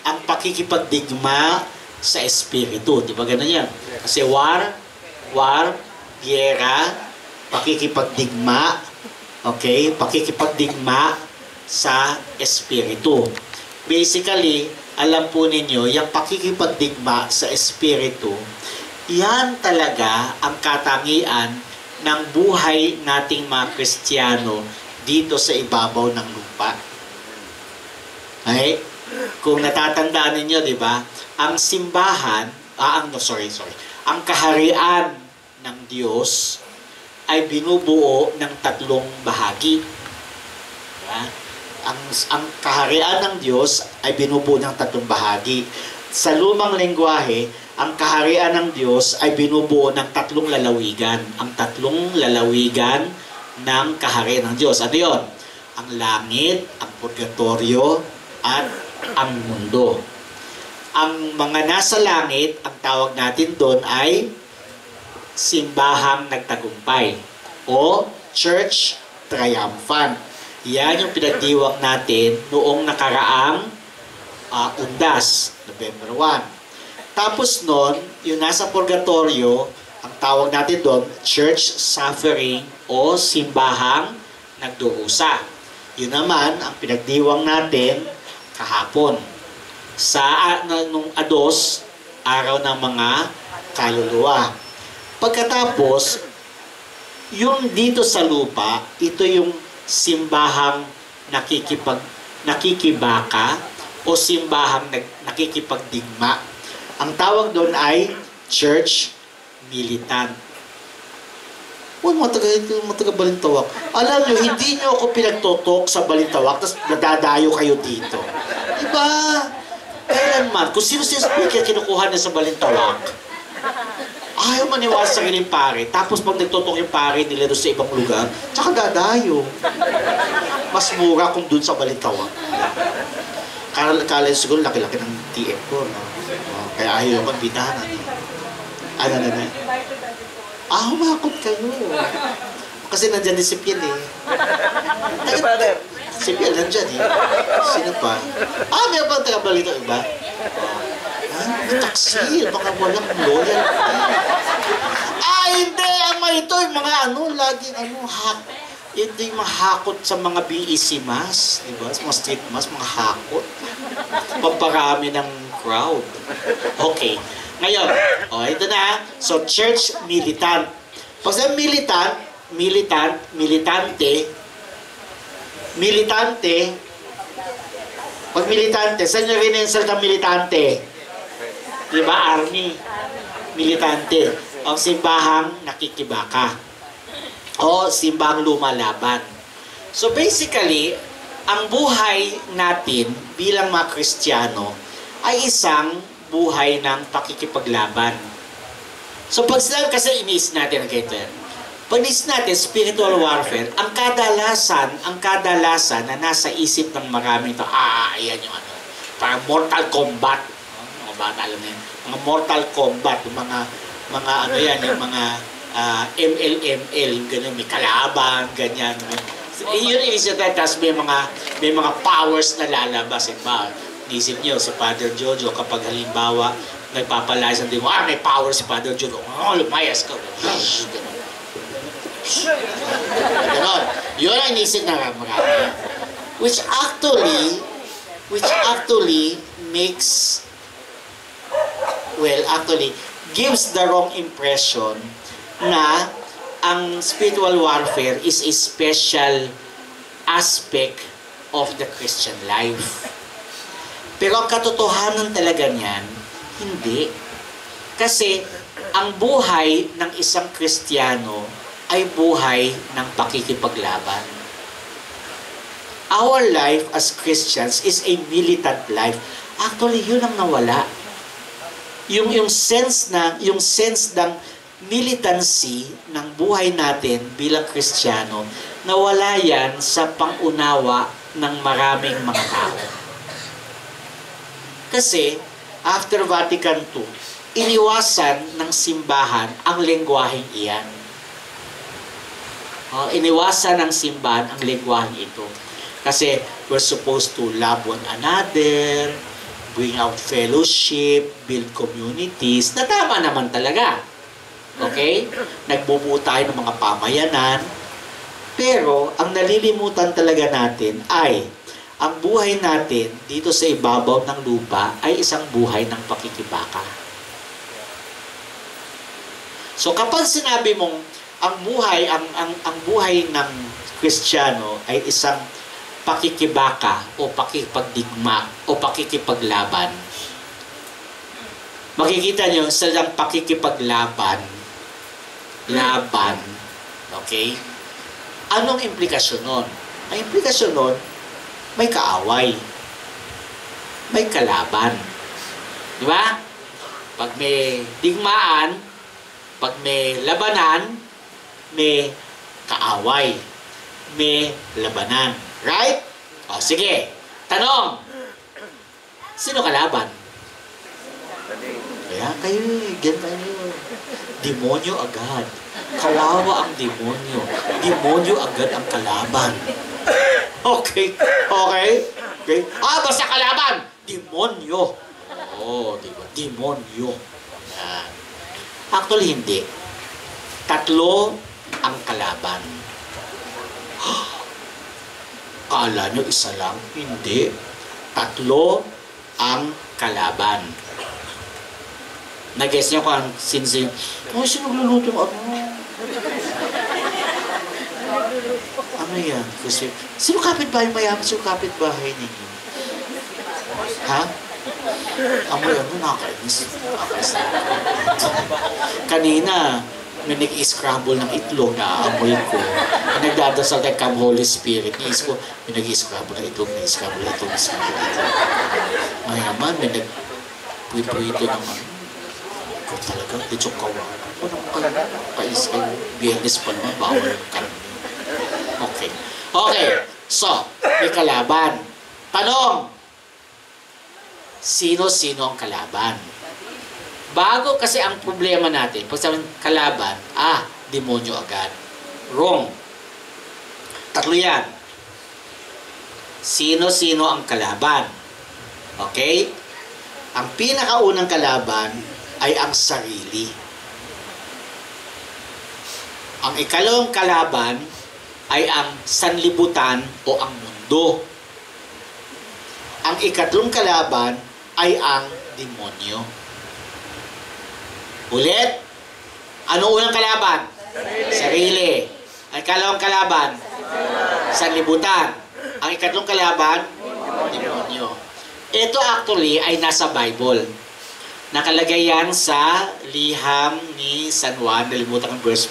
ang pakikipagdigma sa espiritu. Di ba ganun yan? Kasi war, giyera, pakikipagdigma, okay? Pakikipagdigma sa espiritu. Basically, alam po ninyo, yung pakikipagdigma sa espiritu, yan talaga ang katangian ng buhay nating mga Kristiyano dito sa ibabaw ng lupa. Okay? Kung natatandaan ninyo, di ba? Ang simbahan, ang kaharian ng Diyos ay binubuo ng tatlong bahagi. Diba? Ang kaharian ng Diyos ay binubuo ng tatlong bahagi. Sa lumang lengguwahe, ang kaharian ng Diyos ay binubuo ng tatlong lalawigan. Ang tatlong lalawigan ng kaharian ng Diyos. Ano yun? Ang langit, ang purgatorio, at ang mundo. Ang mga nasa langit, ang tawag natin doon ay simbahang nagtagumpay o Church Triumphant. Yan yung pinagdiwang natin noong nakaraang undas, November 1. Tapos noon, yung nasa purgatorio, ang tawag natin doon, Church Suffering o simbahang nagdurusa. Yun naman, ang pinagdiwang natin kahapon sa nung ados, araw ng mga kaluluwa. Pagkatapos, yung dito sa lupa, ito yung simbahang nakikibaka o simbahang nakikipagdigma. Ang tawag doon ay Church Militant. Huwag mataga Balintawak. Alam nyo, hindi nyo ako pinagtotok sa Balintawak, tapos nadadayo kayo dito. Diba? Kailanman, kung sino-sino speaker kinukuha na sa Balintawak, ayaw maniwala sa kanyang pare, tapos pag nagtotok yung pare nila doon sa ibang lugar, tsaka dadayo. Mas mura kung doon sa Balintawak. Kala siguro laki-laki ng TF ko, no? Kaya ayaw ako bitahan. Humakot kayo. Kasi nandyan ni Sipiel eh. Sipiel nandyan eh. Sino pa? May bang taga-balito iba? Taksil, mga walang loyal. Hindi! Ang mga ito, yung mga laging hindi yung mahakot sa mga BEC mass, diba? Sa mga street mass, mga hakot. Paparami ng crowd. Okay. Ngayon, ito na. So, Church Militant. Pag sa militante, pag militante, saan nyo rin yung salita militante? Diba? Army. Militante. Ang simbahang nakikibaka. O simbahang lumalaban. So, basically, ang buhay natin bilang mga Kristiyano ay isang buhay ng pakikipaglaban. So pag sila kasi iniis natin pag iniis natin spiritual warfare, ang kadalasan na nasa isip ng marami ito, ayan yung parang Mortal Kombat. Mga bata alam na yun. Mga Mortal Kombat, yung mga yung mga ML, ganyan, may kalaban, ganyan. Yun inisip natin, tapos may mga powers na lalabas. Isip nyo, si Father Jojo, kapag halimbawa, nagpapalayas ang demo, may power si Father Jojo, lumayas ka. Ganon. Yun ang inisip na marami. Which actually gives the wrong impression na ang spiritual warfare is a special aspect of the Christian life. Pero ang katotohanan talaga niyan, hindi. Kasi ang buhay ng isang Kristiyano ay buhay ng pakikipaglaban. Our life as Christians is a militant life. Actually, yun ang nawala. Yung sense ng militancy ng buhay natin bilang Kristiyano, nawala yan sa pangunawa ng maraming mga tao. Kasi, after Vatican II, iniwasan ng simbahan ang lengguwaheng iyan. Iniwasan ng simbahan ang lengguwaheng ito. Kasi we're supposed to love one another, bring out fellowship, build communities, na tama naman talaga. Okay? Nagbubuo tayo ng mga pamayanan, pero ang nalilimutan talaga natin ay ang buhay natin dito sa ibabaw ng lupa ay isang buhay ng pakikibaka. So kapag sinabi mong ang buhay ng Kristiyano ay isang pakikibaka o pakikipagdigma o pakikipaglaban, makikita nyo sa pakikipaglaban, okay? Anong implikasyon nun? Ang implikasyon nun, may kaaway. May kalaban. Di ba? Pag may digmaan, pag may labanan, may kaaway. May labanan. Right? O, sige. Tanong. Sino kalaban? Kaya kayo, ganyan kayo. Demonyo agad. Kawawa ang demonyo. Demonyo agad ang kalaban. Okay. Basta kalaban. Demonyo. Diba? Demonyo. Yan. Actually, hindi. 3 ang kalaban. Kala nyo isa lang? Hindi. 3 ang kalaban. Nag-guess nyo kung sino nagluluto yung ano yan? Kasi, sino kapitbahay mayaman? Sino kapitbahay ninyo? Ha? Amoy nakakainis. Kanina, may nag-i-scramble ng itlog na amoy ko. Nagdadasal tayo come Holy Spirit. Iis ko, may nag-i-scramble ng itlog, nag-i-scramble ng itlog, mayaman, may nag-prito naman. Ikaw talaga, dito kawa. Kais kayo, biyernes pa naman, bawal yung karne. Okay. So, may kalaban. Tanong, sino-sino ang kalaban? Bago kasi ang problema natin, pag sabihin kalaban, demonyo agad. Wrong. 3 yan. Sino-sino ang kalaban? Okay? Ang pinakaunang kalaban ay ang sarili. Ang ikalawang kalaban ay ang sanlibutan o ang mundo. Ang ikatlong kalaban ay ang demonyo. Ulit. Ano unang kalaban? Sarili. Ang ikalawang kalaban? Sanlibutan. Ang ikatlong kalaban? Demonyo. Ito actually ay nasa Bible. Nakalagay yan sa liham ni San Juan. Nalimutan ang verse.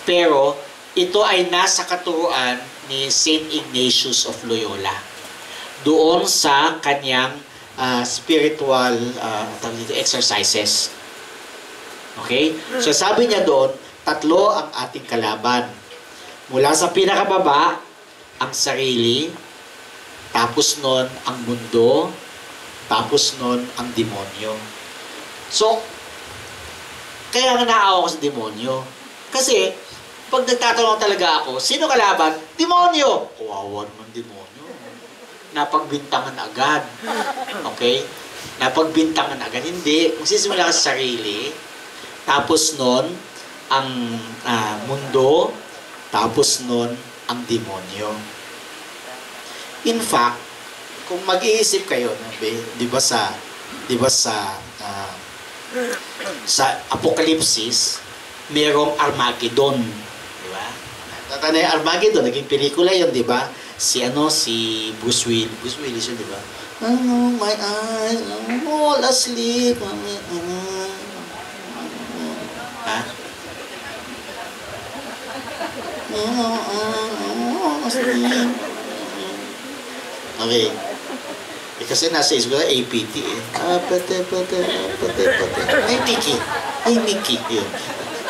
Pero ito ay nasa katuruan ni Saint Ignatius of Loyola. Doon sa kanyang spiritual exercises. Okay? So sabi niya doon, 3 ang ating kalaban. Mula sa pinakababa, ang sarili, tapos nun ang mundo, tapos nun ang demonyo. So, kaya nga naawa ko sa demonyo. Kasi, pag nagtatanong talaga ako, sino kalaban? Demonyo! Kawawa naman demonyo. Napagbintangan agad. Okay? Napagbintangan agad. Hindi. Kung sisimula ka sa sarili, tapos nun, ang mundo, tapos nun, ang demonyo. In fact, kung mag-iisip kayo, di ba sa Apokalipsis, merong Armageddon. Di ba? Tatanda yung Armageddon, naging pelikula yun, di ba? Si Bruce Willis yun, di ba? My eyes, all asleep. Ha? Okay. Kasi nasa isip ko na APT eh. Pate. Ay, Mickey. Yun.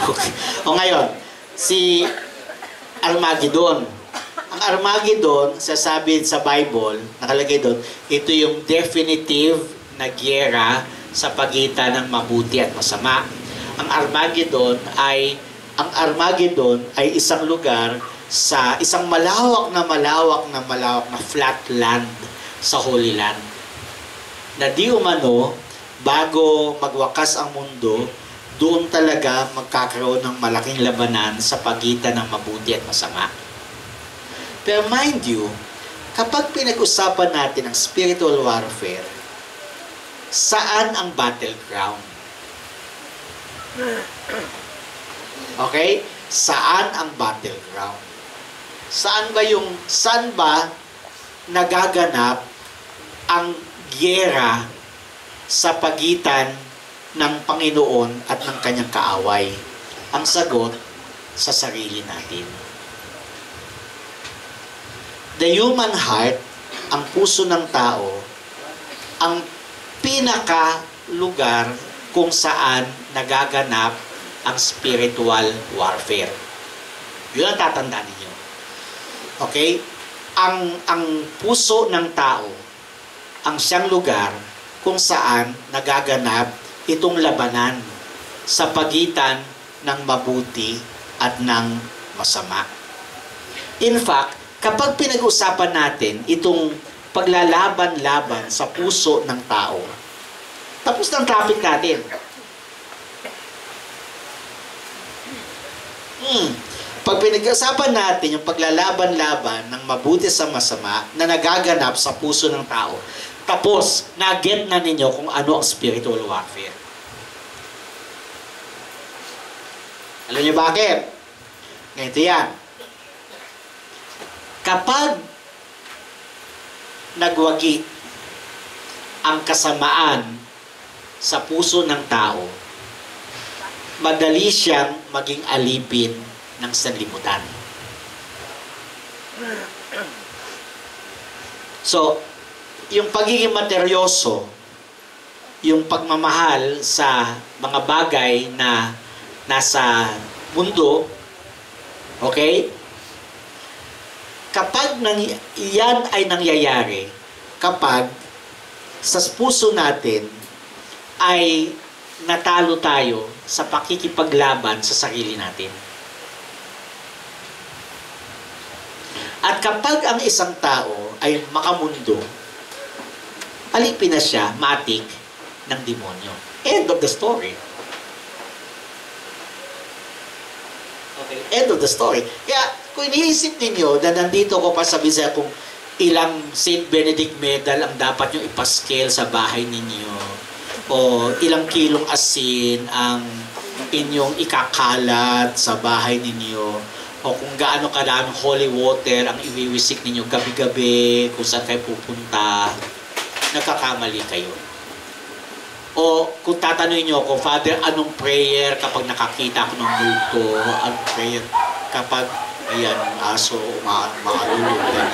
Okay. O ngayon, si Armageddon. Ang Armageddon, sasabi sa Bible, nakalagay doon, ito yung definitive na gyera sa pagitan ng mabuti at masama. Ang Armageddon ay isang lugar sa isang malawak na flat land sa Holy Land. na di umano, bago magwakas ang mundo, doon talaga magkakaroon ng malaking labanan sa pagitan ng mabuti at masama. Pero mind you, kapag pinag-usapan natin ang spiritual warfare, saan ang battleground? Okay? Saan ang battleground? Saan ba nagaganap ang giyera sa pagitan ng Panginoon at ng kanyang kaaway? Ang sagot, sa sarili natin. The human heart, ang puso ng tao, ang pinaka-lugar kung saan nagaganap ang spiritual warfare. Yun ang tatandaan ninyo. Okay? Ang puso ng tao, ang siyang lugar kung saan nagaganap itong labanan sa pagitan ng mabuti at ng masama. In fact, kapag pinag-usapan natin itong paglalaban-laban sa puso ng tao, tapos ng topic natin. Pag pinag-usapan natin yung paglalaban-laban ng mabuti sa masama na nagaganap sa puso ng tao, tapos, na-get na ninyo kung ano ang spiritual warfare. Alam niyo bakit? Ganito yan. Kapag nagwagi ang kasamaan sa puso ng tao, madali siyang maging alipin ng sanlibutan. So, yung pagiging materyoso, yung pagmamahal sa mga bagay na nasa mundo, okay? Kapag yan ay nangyayari, kapag sa puso natin ay natalo tayo sa pakikipaglaban sa sarili natin. At kapag ang isang tao ay makamundo, alipin na siya, matik, ng demonyo. End of the story. Okay, end of the story. Kaya, kung iniisip ninyo na nandito ko pa sa Bisaya kung ilang St. Benedict medal ang dapat nyo ipascale sa bahay ninyo, o ilang kilong asin ang inyong ikakalat sa bahay ninyo, o kung gaano kadaming holy water ang iwiwisik ninyo gabi-gabi kung saan kayo pupunta, nagkakamali kayo. O kung tatanungin nyo ako, Father, anong prayer kapag nakakita ako ng multo? Anong prayer kapag ayan, aso, maalulog, ganyan.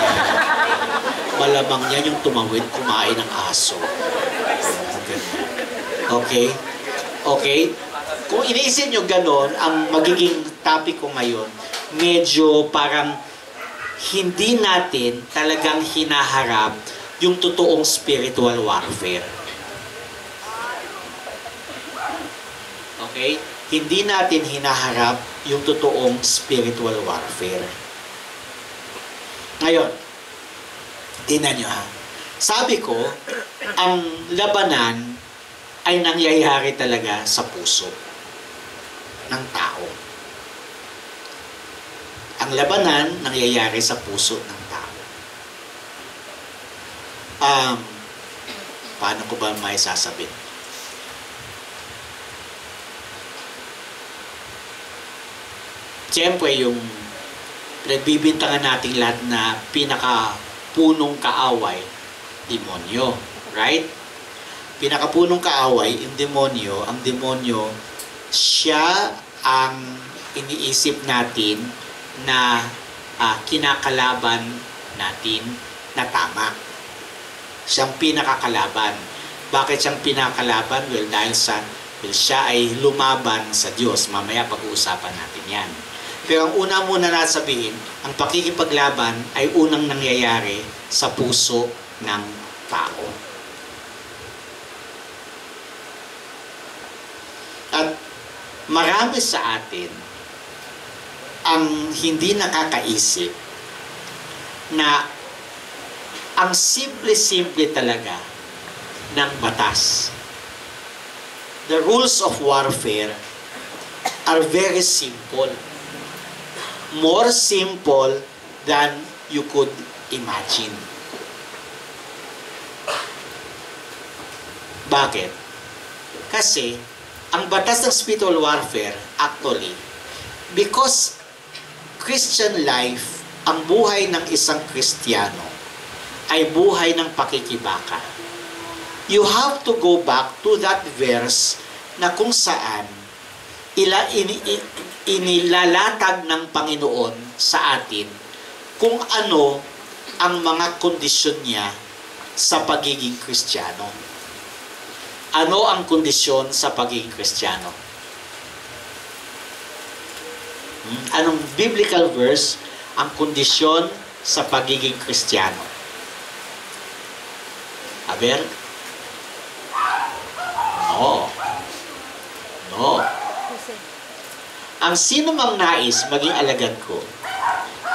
Malamang yan yung tumawid, kumain ng aso. Okay? Okay? Kung iniisip nyo ganon, ang magiging topic ko ngayon, medyo parang hindi natin talagang hinaharap yung totoong spiritual warfare. Okay? Hindi natin hinaharap yung totoong spiritual warfare. Ngayon, tingnan nyo ha. Sabi ko, ang labanan ay nangyayari talaga sa puso ng tao. Ang labanan nangyayari sa puso ng tao. Paano ko ba may sasabihin? Siyempre, yung nagbibintangan nating lahat na pinakapunong kaaway, demonyo. Right? Pinakapunong kaaway, yung demonyo, ang demonyo, siya ang iniisip natin na kinakalaban natin na tama. Siyang pinakakalaban. Bakit siyang pinakalaban? Well, dahil siya ay lumaban sa Diyos. Mamaya pag-uusapan natin yan. Pero ang una muna nasabihin, ang pakikipaglaban ay unang nangyayari sa puso ng tao. At marami sa atin ang hindi nakakaisip na ang simple-simple talaga ng batas. The rules of warfare are very simple. More simple than you could imagine. Bakit? Kasi, ang batas ng spiritual warfare, actually, because Christian life, ang buhay ng isang Kristiyano, ay buhay ng pakikibaka. You have to go back to that verse na kung saan inilalatag ng Panginoon sa atin kung ano ang mga kondisyon niya sa pagiging Kristiyano. Ano ang kondisyon sa pagiging Kristiyano? Anong biblical verse ang kondisyon sa pagiging Kristiyano? Aber? No. Ang sino mang nais maging alagad ko,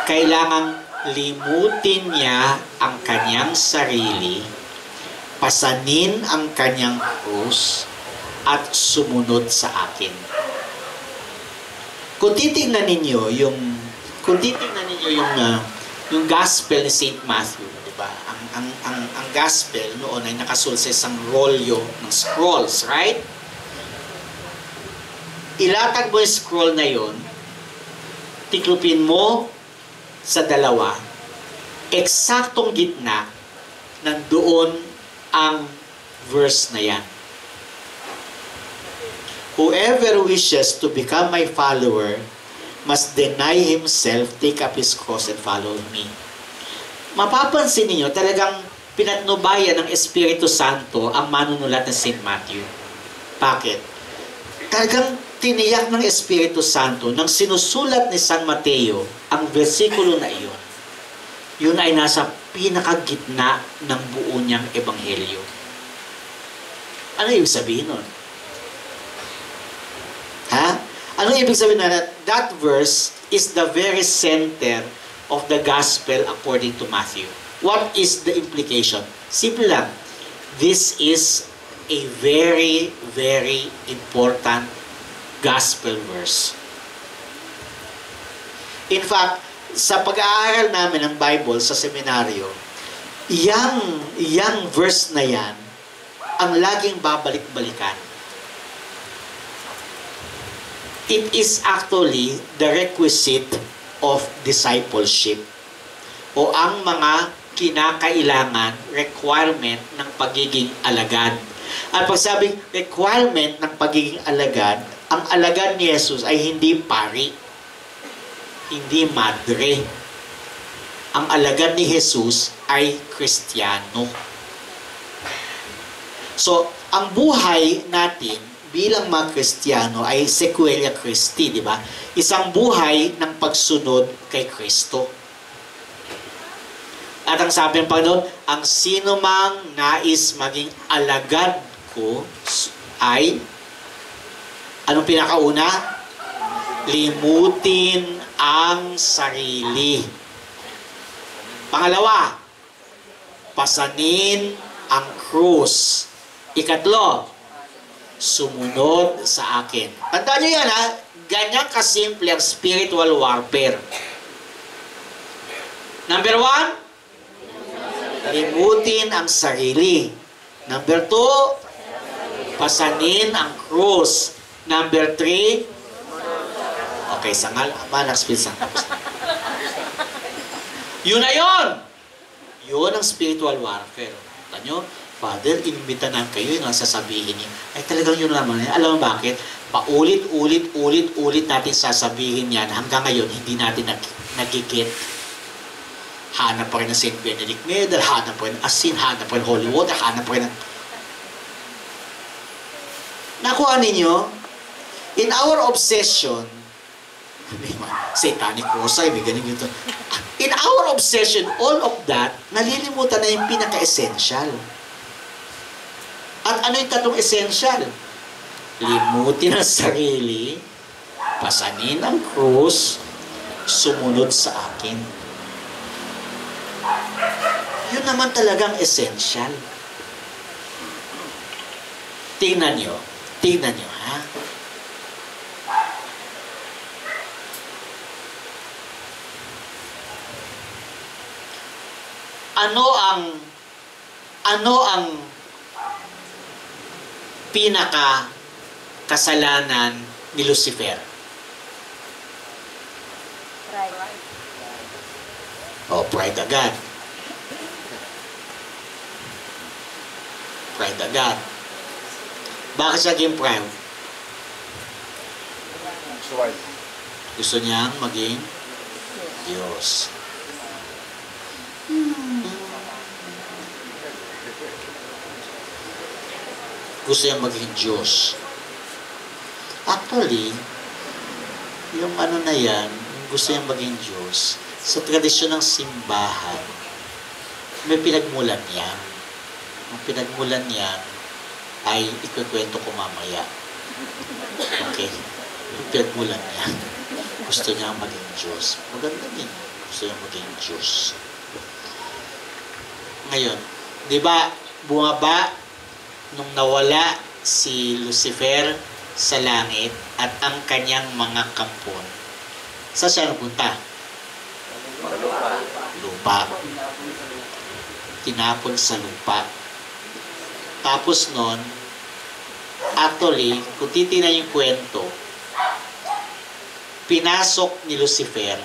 kailangang limutin niya ang kanyang sarili, pasanin ang kanyang krus, at sumunod sa akin. Kung titingnan ninyo yung gospel ni St. Matthew, di ba? Ang gospel noon ay nakasul sa isang rolyo ng scrolls, right? Ilatag mo yung scroll na yon, tiklupin mo sa dalawa, eksaktong gitna, nandoon ang verse na yan. Whoever wishes to become my follower must deny himself, take up his cross, and follow me. Mapapansin niyo, talagang pinatnubayan ng Espiritu Santo ang manunulat ng St. Matthew. Bakit? Talagang tiniyak ng Espiritu Santo nang sinusulat ni San Mateo ang versikulo na iyon. Yun ay nasa pinakagitna ng buo niyang ebanghelyo. Ano ibig sabihin nun? Ano ibig sabihin na that verse is the very center of the gospel according to Matthew? What is the implication? Simple lang. This is a very, very important gospel verse. In fact, sa pag-aaral namin ng Bible sa seminaryo, yang verse na yan ang laging babalik-balikan. It is actually the requisite of discipleship o ang mga kinakailangan, requirement ng pagiging alagad. At pag sabing requirement ng pagiging alagad, ang alagad ni Jesus ay hindi pari, hindi madre. Ang alagad ni Jesus ay Kristiyano. So, ang buhay natin bilang mga Kristiyano ay sequela Christi, di ba? Isang buhay ng pagsunod kay Kristo. At ang sabi ng Panginoon, ang sino mang nais maging alagad ko ay, anong pinakauna? Limutin ang sarili. Pangalawa, pasanin ang krus. Ikatlo, sumunod sa akin. Tandaan nyo yan, ha? Ganyan kasimple ang spiritual warfare. Number 1, limutin ang sarili. Number 2, pasanin ang krus. Number 3, okay, sangal, manak spiritual. Yun na yun! Yun ang spiritual warfare. Tandaan nyo, Father, inimbita na kayo yung sasabihin niyo. Ay talagang yun naman. Alam mo bakit? Paulit-ulit natin sasabihin yan. Hanggang ngayon, hindi natin nagigit. Hanap pa rin ng St. Benedict Medal, hanap pa rin ng asin, hanap pa rin ng holy water, hanap pa rin ng... Nakuha ninyo? In our obsession, satanic rosay, may ganun yun. In our obsession, all of that, nalilimutan na yung pinaka-essential. At ano yung tatlong essential? Limutin ang sarili, pasanin ang krus, sumunod sa akin. Yun naman talagang essential. Tingnan nyo. Tingnan nyo, ha? Ano ang pinaka kasalanan ni Lucifer? Pride. Oh, pride agad. Pride agad. Bakit siya naging proud? Gusto niyang maging Diyos. Gusto niyang maging Diyos. Actually, yung ano na yan, yung gusto niyang maging Diyos, sa tradisyon ng simbahan, may pinagmulan yan. Ang pinagmulan yan ay ikukwento ko mamaya. Okay? Yung pinagmulan yan, gusto niya maging Diyos. Maganda din. Gusto niya maging Diyos. Ngayon, di ba, bumaba nung nawala si Lucifer sa langit at ang kanyang mga kampon. Saan siya napunta? Lupa. Tinapon sa lupa. Tapos nun, actually, kung titignan yung kwento, pinasok ni Lucifer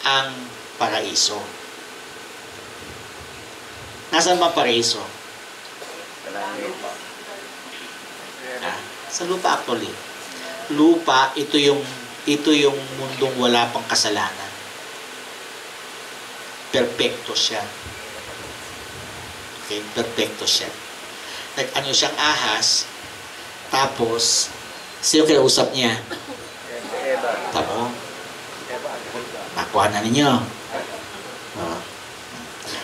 ang paraiso. Nasaan ba paraiso? Sa lupa actually. Lupa, ito yung mundong wala pang kasalanan. Perfecto siya. Okay, perfecto siya. Nag-ano siyang ahas, tapos, sino kinausap niya? Tamo? Nakuha na ninyo.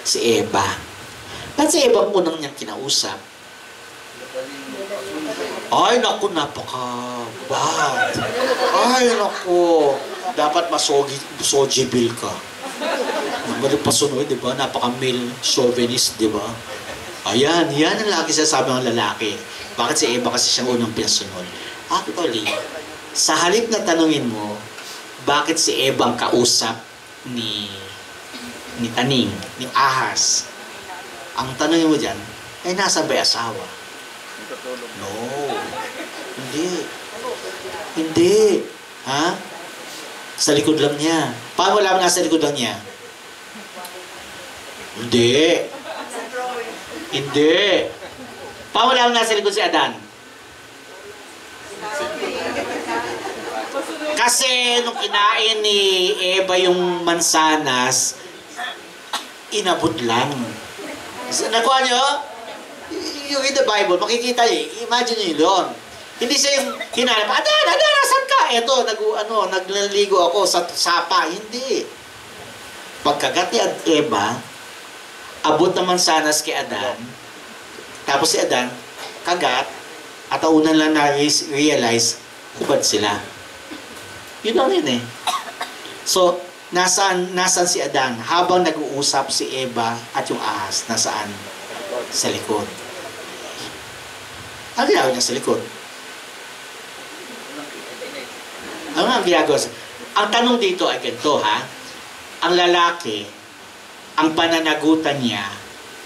Si Eva. Ba't si Eva unang niyang kinausap? Ay, naku, napaka-bad. Ay, naku. Dapat masogibil ka. Nagmalik pa sunod, di ba? Napaka-male chauvinist, di ba? Ayan, yan ang lagi sasabi ng lalaki. Bakit si Eva kasi siyang unang pinasunod? Actually, sa halip na tanungin mo, bakit si Eva ang kausap ni Taning, ni Ahas? Ang tanongin mo dyan, ay nasa ba asawa? No. Hindi. Hindi. Ha? Sa likod lang niya. Paano wala mo nasa likod lang niya? Hindi. Hindi. Paano wala mo nasa likod si Adan? Kasi nung kinain ni Eva yung mansanas, inabot lang. Nakuha nyo? You read the Bible, makikita niyo, imagine niyo yun. Hindi siya yung hinanap, Adan, nasan ka? Eto, nagliligo ako sa sapa. Hindi. Pagkagat ni Eva, abot naman sanas kay Adan, tapos si Adan, kagat, at aunan lang na-realize, hubad sila. Yun lang yun eh. So, nasaan si Adan? Habang nag-uusap si Eva at yung ahas, nasaan? Sa likod. Ano ginagawa niya sa likod? Ano ang ginagawa? Ang tanong dito ay ganito, ha? Ang lalaki, ang pananagutan niya,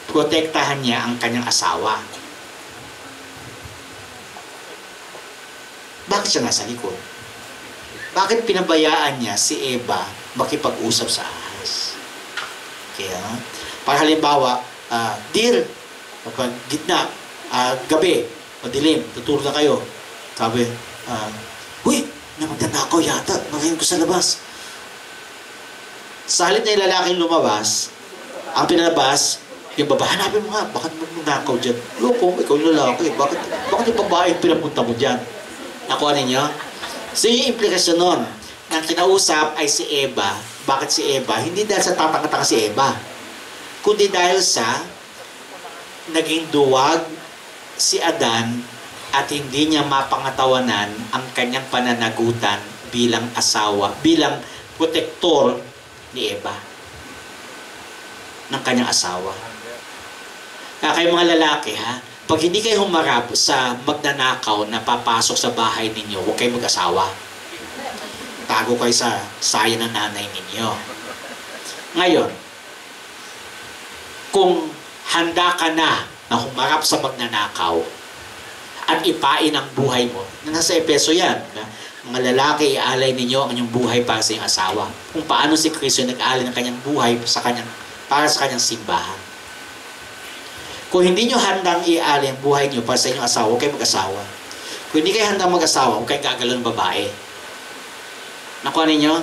protektahan niya ang kanyang asawa. Bakit siya nasa likod? Bakit pinabayaan niya si Eva makipag-usap sa ahas? Kaya, para halimbawa, dear, kapag gitna, gabi, madilim, tuturo na kayo. Sabi, huy, magdanakaw yata, magayon ko sa labas. Sa halip na yung lalaking lumabas, ang pinalabas, yung babae, hanapin mo nga, bakit magnakaw dyan? Loko, ikaw yung lalaki, bakit yung babae pinapunta mo dyan? Nakuha ninyo? So yung implikasyon nun, ang kinausap ay si Eva. Bakit si Eva? Hindi dahil sa tatanga-tanga si Eva, kundi dahil sa naging duwag si Adan at hindi niya mapangatawanan ang kanyang pananagutan bilang asawa, bilang protektor ni Eva ng kanyang asawa. Kaya kayo mga lalaki, ha? Pag hindi kayo humarap sa magnanakaw na papasok sa bahay ninyo, huwag kayo mag-asawa. Tago kayo sa saya ng nanay ninyo. Ngayon, kung handa ka na humarap sa magnanakaw at ipain ang buhay mo, na nasa Epeso yan, mga lalaki, ialay ninyo ang inyong buhay para sa inyong asawa. Kung paano si Kristo nag-alay ng kanyang buhay para sa kanyang simbahan. Kung hindi nyo handang ialay ang buhay nyo para sa inyong asawa, huwag kayo mag-asawa. Kung hindi kayo handang mag-asawa, huwag kayo gagalaw ng babae. Nakuha ninyo?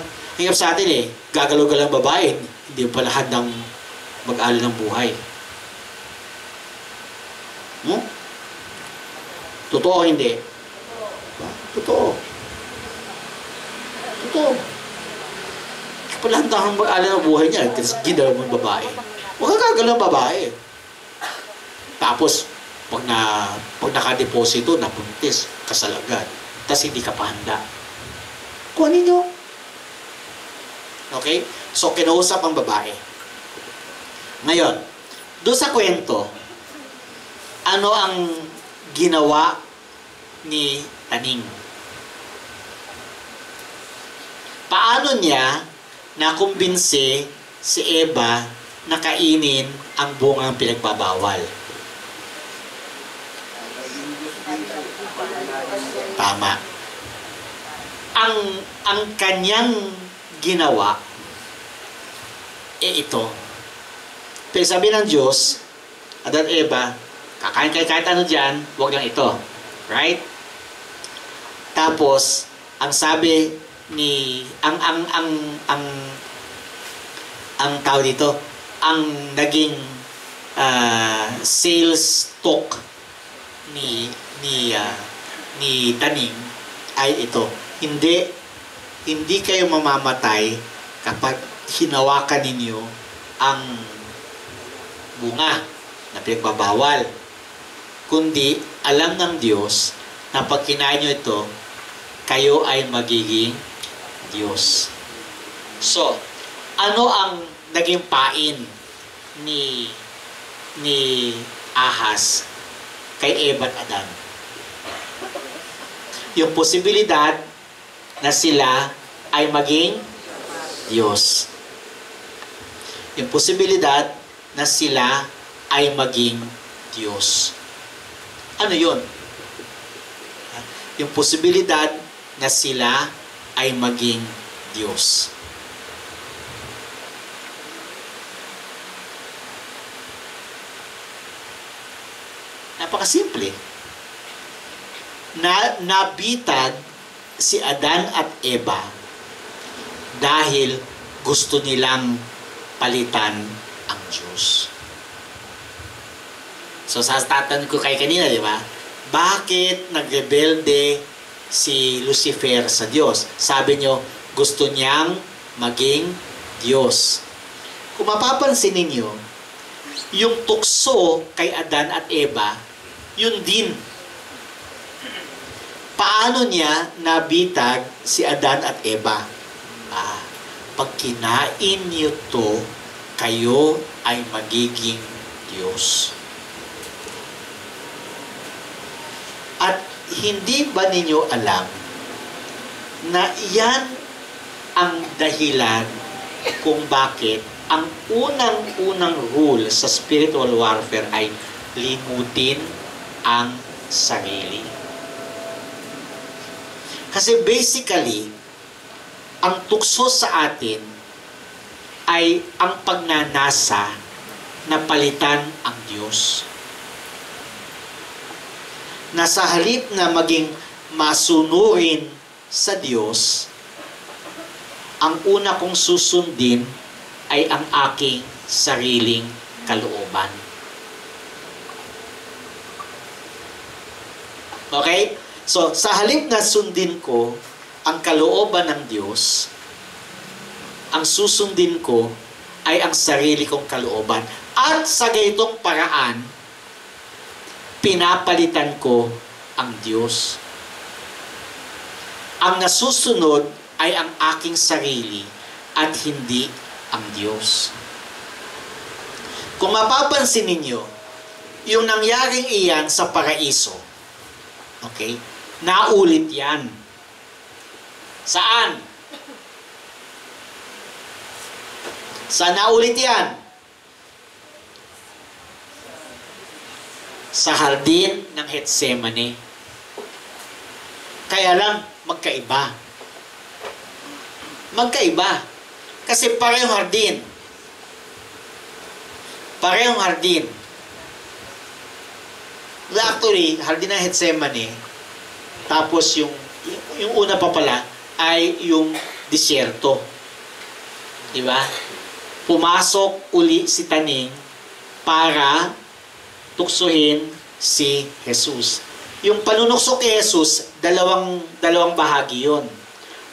Hingap sa atin gagalaw-galaw ng babae, hindi pala handang mag-alay ng buhay. Totoo o hindi? Totoo. Totoo. Pala handang mag-alay ng buhay niya, kasi gidalaw ng babae. Huwag ka gagalaw ng babae. Tapos, pag nakadeposito, napuntis, kasal agad. Tapos hindi ka pa handa. Kunin nyo. Okay? So, kinausap ang babae. Ngayon, doon sa kwento, ano ang ginawa ni Taning? Paano niya nakumbinsi si Eva na kainin ang bungang pinagbabawal? Tama. Ang kanyang ginawa ito. Pero sabi ng Diyos, Adan at Eva, kakain kayo kahit ano dyan, huwag lang ito. Right? Tapos, ang sabi ni ang tao dito, ang naging sales talk ni Taning ay ito. Hindi kayo mamamatay kapag hinawakan ninyo ang bunga na pinagbabawal. Kundi alam ng Diyos na pag kinain nyo ito, kayo ay magiging Diyos. So, ano ang naging pain ni Ahas kay Eva at Adan? Yung posibilidad na sila ay maging Diyos. Yung posibilidad na sila ay maging Diyos. Ano yun? Yung posibilidad na sila ay maging Diyos. Napakasimple. Nabitag si Adan at Eva dahil gusto nilang palitan ang Diyos. So, sa tatanong ko kay kanina, di ba? Bakit nagrebelde si Lucifer sa Diyos? Sabi nyo, gusto niyang maging Diyos. Kung mapapansin ninyo, yung tukso kay Adan at Eva, yun din. Paano niya nabitag si Adan at Eva? Pag kinain niyo to, kayo ay magiging Diyos. At hindi ba ninyo alam na iyan ang dahilan kung bakit ang unang-unang rule sa spiritual warfare ay limutin ang sarili? Kasi basically, ang tukso sa atin ay ang pagnanasa na palitan ang Diyos. Na sa halip na maging masunurin sa Diyos, ang una kong susundin ay ang aking sariling kalooban. Okay? So, sa halip na sundin ko ang kalooban ng Diyos, ang susundin ko ay ang sarili kong kalooban. At sa ganitong paraan, pinapalitan ko ang Diyos. Ang nasusunod ay ang aking sarili at hindi ang Diyos. Kung mapapansin ninyo, yung nangyaring iyan sa paraiso. Okay? Naulit yan. Saan? Saan naulit yan? Sa hardin ng Getsemane. Kaya lang, magkaiba. Magkaiba. Kasi parehong hardin. Parehong hardin. Actually, hardin ng Getsemane, tapos yung una pa pala ay yung disyerto. Diba? Pumasok uli si Taning para tuksohin si Jesus. Yung panunuksok kay Jesus, dalawang bahagi yun.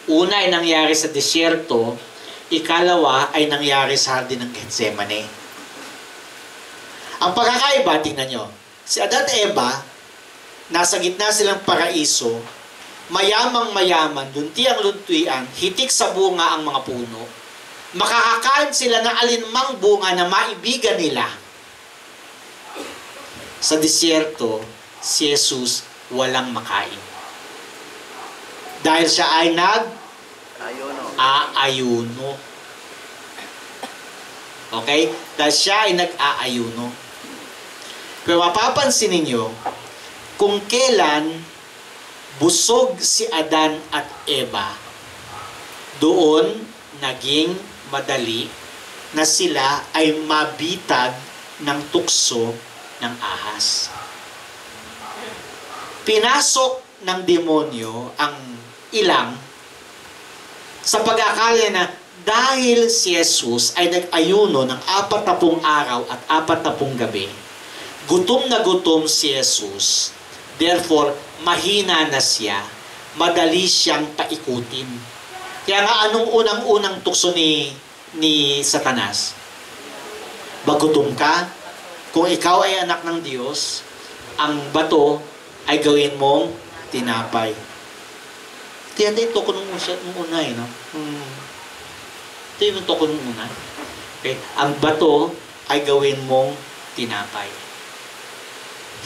Una ay nangyari sa disyerto, ikalawa ay nangyari sa hardin ng Getsemane. Ang pagkakaiba, tingnan nyo, si Adan at Eva, nasa gitna silang paraiso, mayamang-mayaman, luntiang-luntian, hitik sa bunga ang mga puno. Makakakain sila ng alinmang bunga na maibigan nila. Sa disyerto, si Jesus walang makain. Dahil siya ay nag-aayuno. Okay? Dahil siya ay nag-aayuno. Pero mapapansin ninyo, kung kailan busog si Adan at Eva, doon naging madali na sila ay mabitag ng tukso ng ahas. Pinasok ng demonyo ang ilang sa pag-akala na dahil si Jesus ay nag-ayuno ng 40 araw at 40 gabi, gutom na gutom si Jesus, therefore mahina na siya, madali siyang paikutin. Kaya nga anong unang-unang tukso ni Satanas? Bagutom ka? Kung ikaw ay anak ng Diyos, ang bato ay gawin mong tinapay. Kaya ito ko nung una no? Ito yung toko nung una. Okay? Ang bato ay gawin mong tinapay.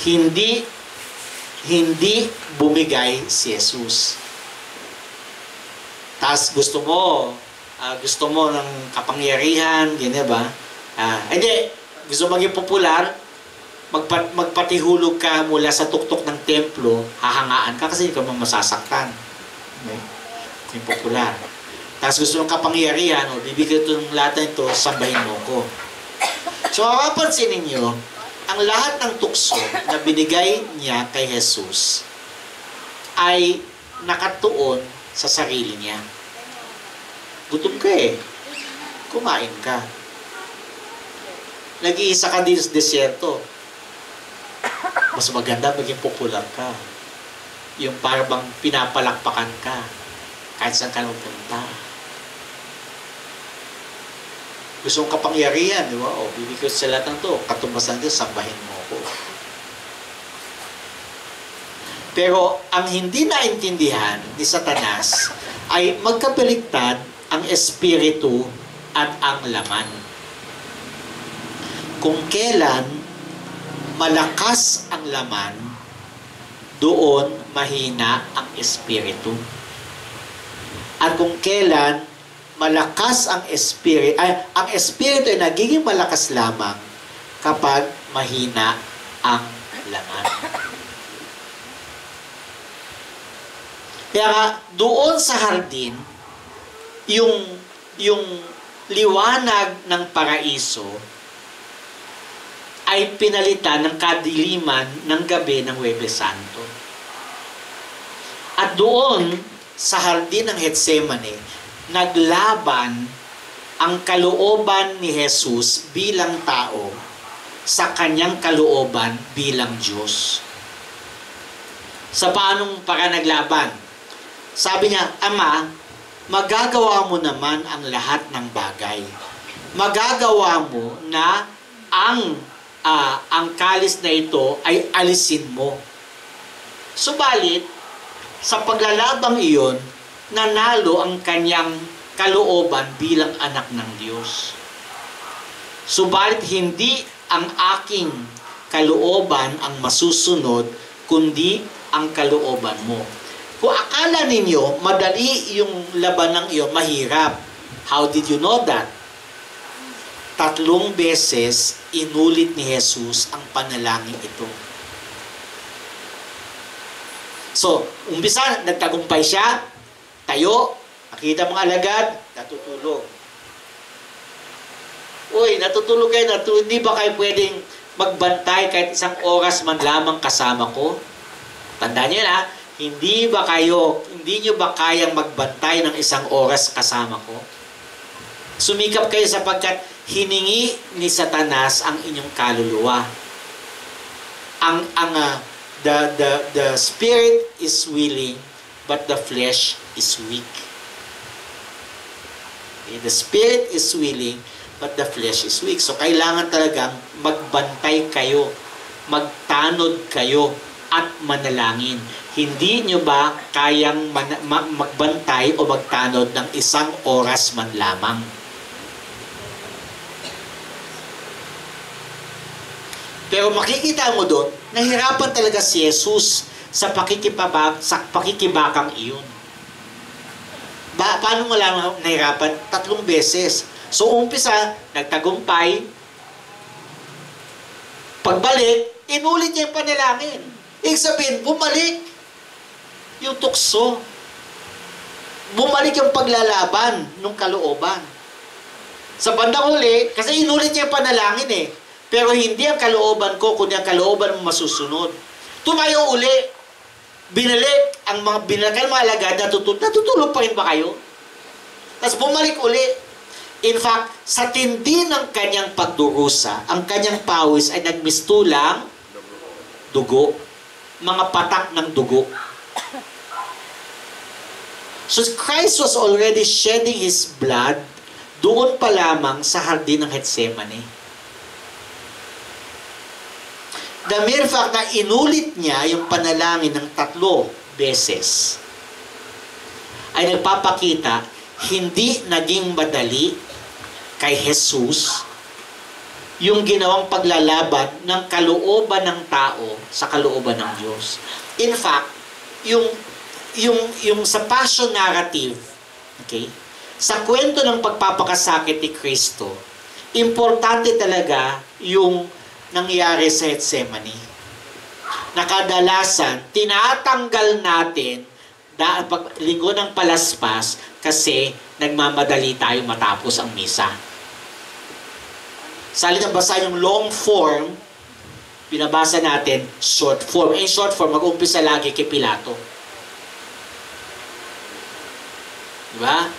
Hindi bumigay si Jesus. Tapos gusto mo ng kapangyarihan, ganyan ba? Hindi, gusto maging popular, magpatihulog ka mula sa tuktok ng templo, hahangaan ka kasi hindi ka masasaktan. Okay? Yung popular. Tapos gusto ng kapangyarihan, bibigyan ito ng lahat na ito, sambahin mo ko. So, mapapansin ninyo, ang lahat ng tukso na binigay niya kay Jesus ay nakatuon sa sarili niya. Gutom ka kumain ka. Nag-iisa ka din sa desierto. Mas maganda maging popular ka. Yung parang pinapalakpakan ka kahit saan ka magpunta. Gusto mong kapangyarihan, di ba? Bibigyan ko sa lahat ng to, katumasan din, sambahin mo ako. Pero ang hindi naintindihan ni Satanas ay magkabaliktad ang espiritu at ang laman. Kung kailan malakas ang laman, doon mahina ang espiritu. At kung kailan malakas ang espiritu, ang espiritu ay nagiging malakas lamang kapag mahina ang laman. Kaya nga, doon sa hardin, yung liwanag ng paraiso ay pinalitan ng kadiliman ng gabi ng Huwebes Santo. At doon, sa hardin ng Getsemane, naglaban ang kalooban ni Jesus bilang tao sa kanyang kalooban bilang Diyos. Sa paanong para naglaban? Sabi niya, Ama, magagawa mo naman ang lahat ng bagay. Magagawa mo na ang kalis na ito ay alisin mo. Subalit, sa paglalabang iyon, nanalo ang kanyang kalooban bilang anak ng Diyos. Subalit hindi ang aking kalooban ang masusunod, kundi ang kalooban mo. Kung akala ninyo, madali yung labanang iyon, mahirap. How did you know that? 3 beses inulit ni Jesus ang panalangin ito. So, umpisa, nagtagumpay siya, tayo, nakita mga alagad, natutulog. Uy, natutulog kayo, hindi ba kayo pwedeng magbantay kahit isang oras man lamang kasama ko? Tandaan niyo na, hindi nyo ba kayang magbantay ng isang oras kasama ko? Sumikap kayo sapagkat hiningi ni Satanas ang inyong kaluluwa. The spirit is willing, but the flesh is weak. Okay, the spirit is willing, but the flesh is weak. So, kailangan talagang magbantay kayo, magtanod kayo, at manalangin. Hindi nyo ba kayang magbantay o magtanod ng isang oras man lamang? Pero makikita mo doon, nahirapan talaga si Jesus sa pakikibakang iyon. Paano mo lang nahirapan? 3 beses. So, umpisa, nagtagumpay. Pagbalik, inulit niya yung panalangin. Ibig sabihin, bumalik yung tukso. Bumalik yung paglalaban ng kalooban. Sa bandang huli, kasi inulit niya yung panalangin eh. Pero hindi ang kalooban ko, kundi ang kalooban mo masusunod. Tumayo uli. Binalik ang mga alagad, natutulog pa rin ba kayo? Tapos bumalik uli. In fact, sa tindi ng kanyang pagdurusa, ang kanyang pawis ay nagmistulang dugo. Mga patak ng dugo. So Christ was already shedding His blood doon pa lamang sa hardin ng Getsemani. The mere fact na inulit niya yung panalangin ng 3 beses ay nagpapakita hindi naging madali kay Jesus yung ginawang paglalaban ng kalooban ng tao sa kalooban ng Diyos. In fact, yung sa passion narrative, okay, sa kwento ng pagpapakasakit ni Kristo, importante talaga yung nangyari sa Getsemani. Nakadalasan, tinatanggal natin linggo ng palaspas kasi nagmamadali tayo matapos ang misa. Sa halip na basa yung long form, binabasa natin short form. Eh, short form, mag-umpisa lagi kay Pilato. Diba?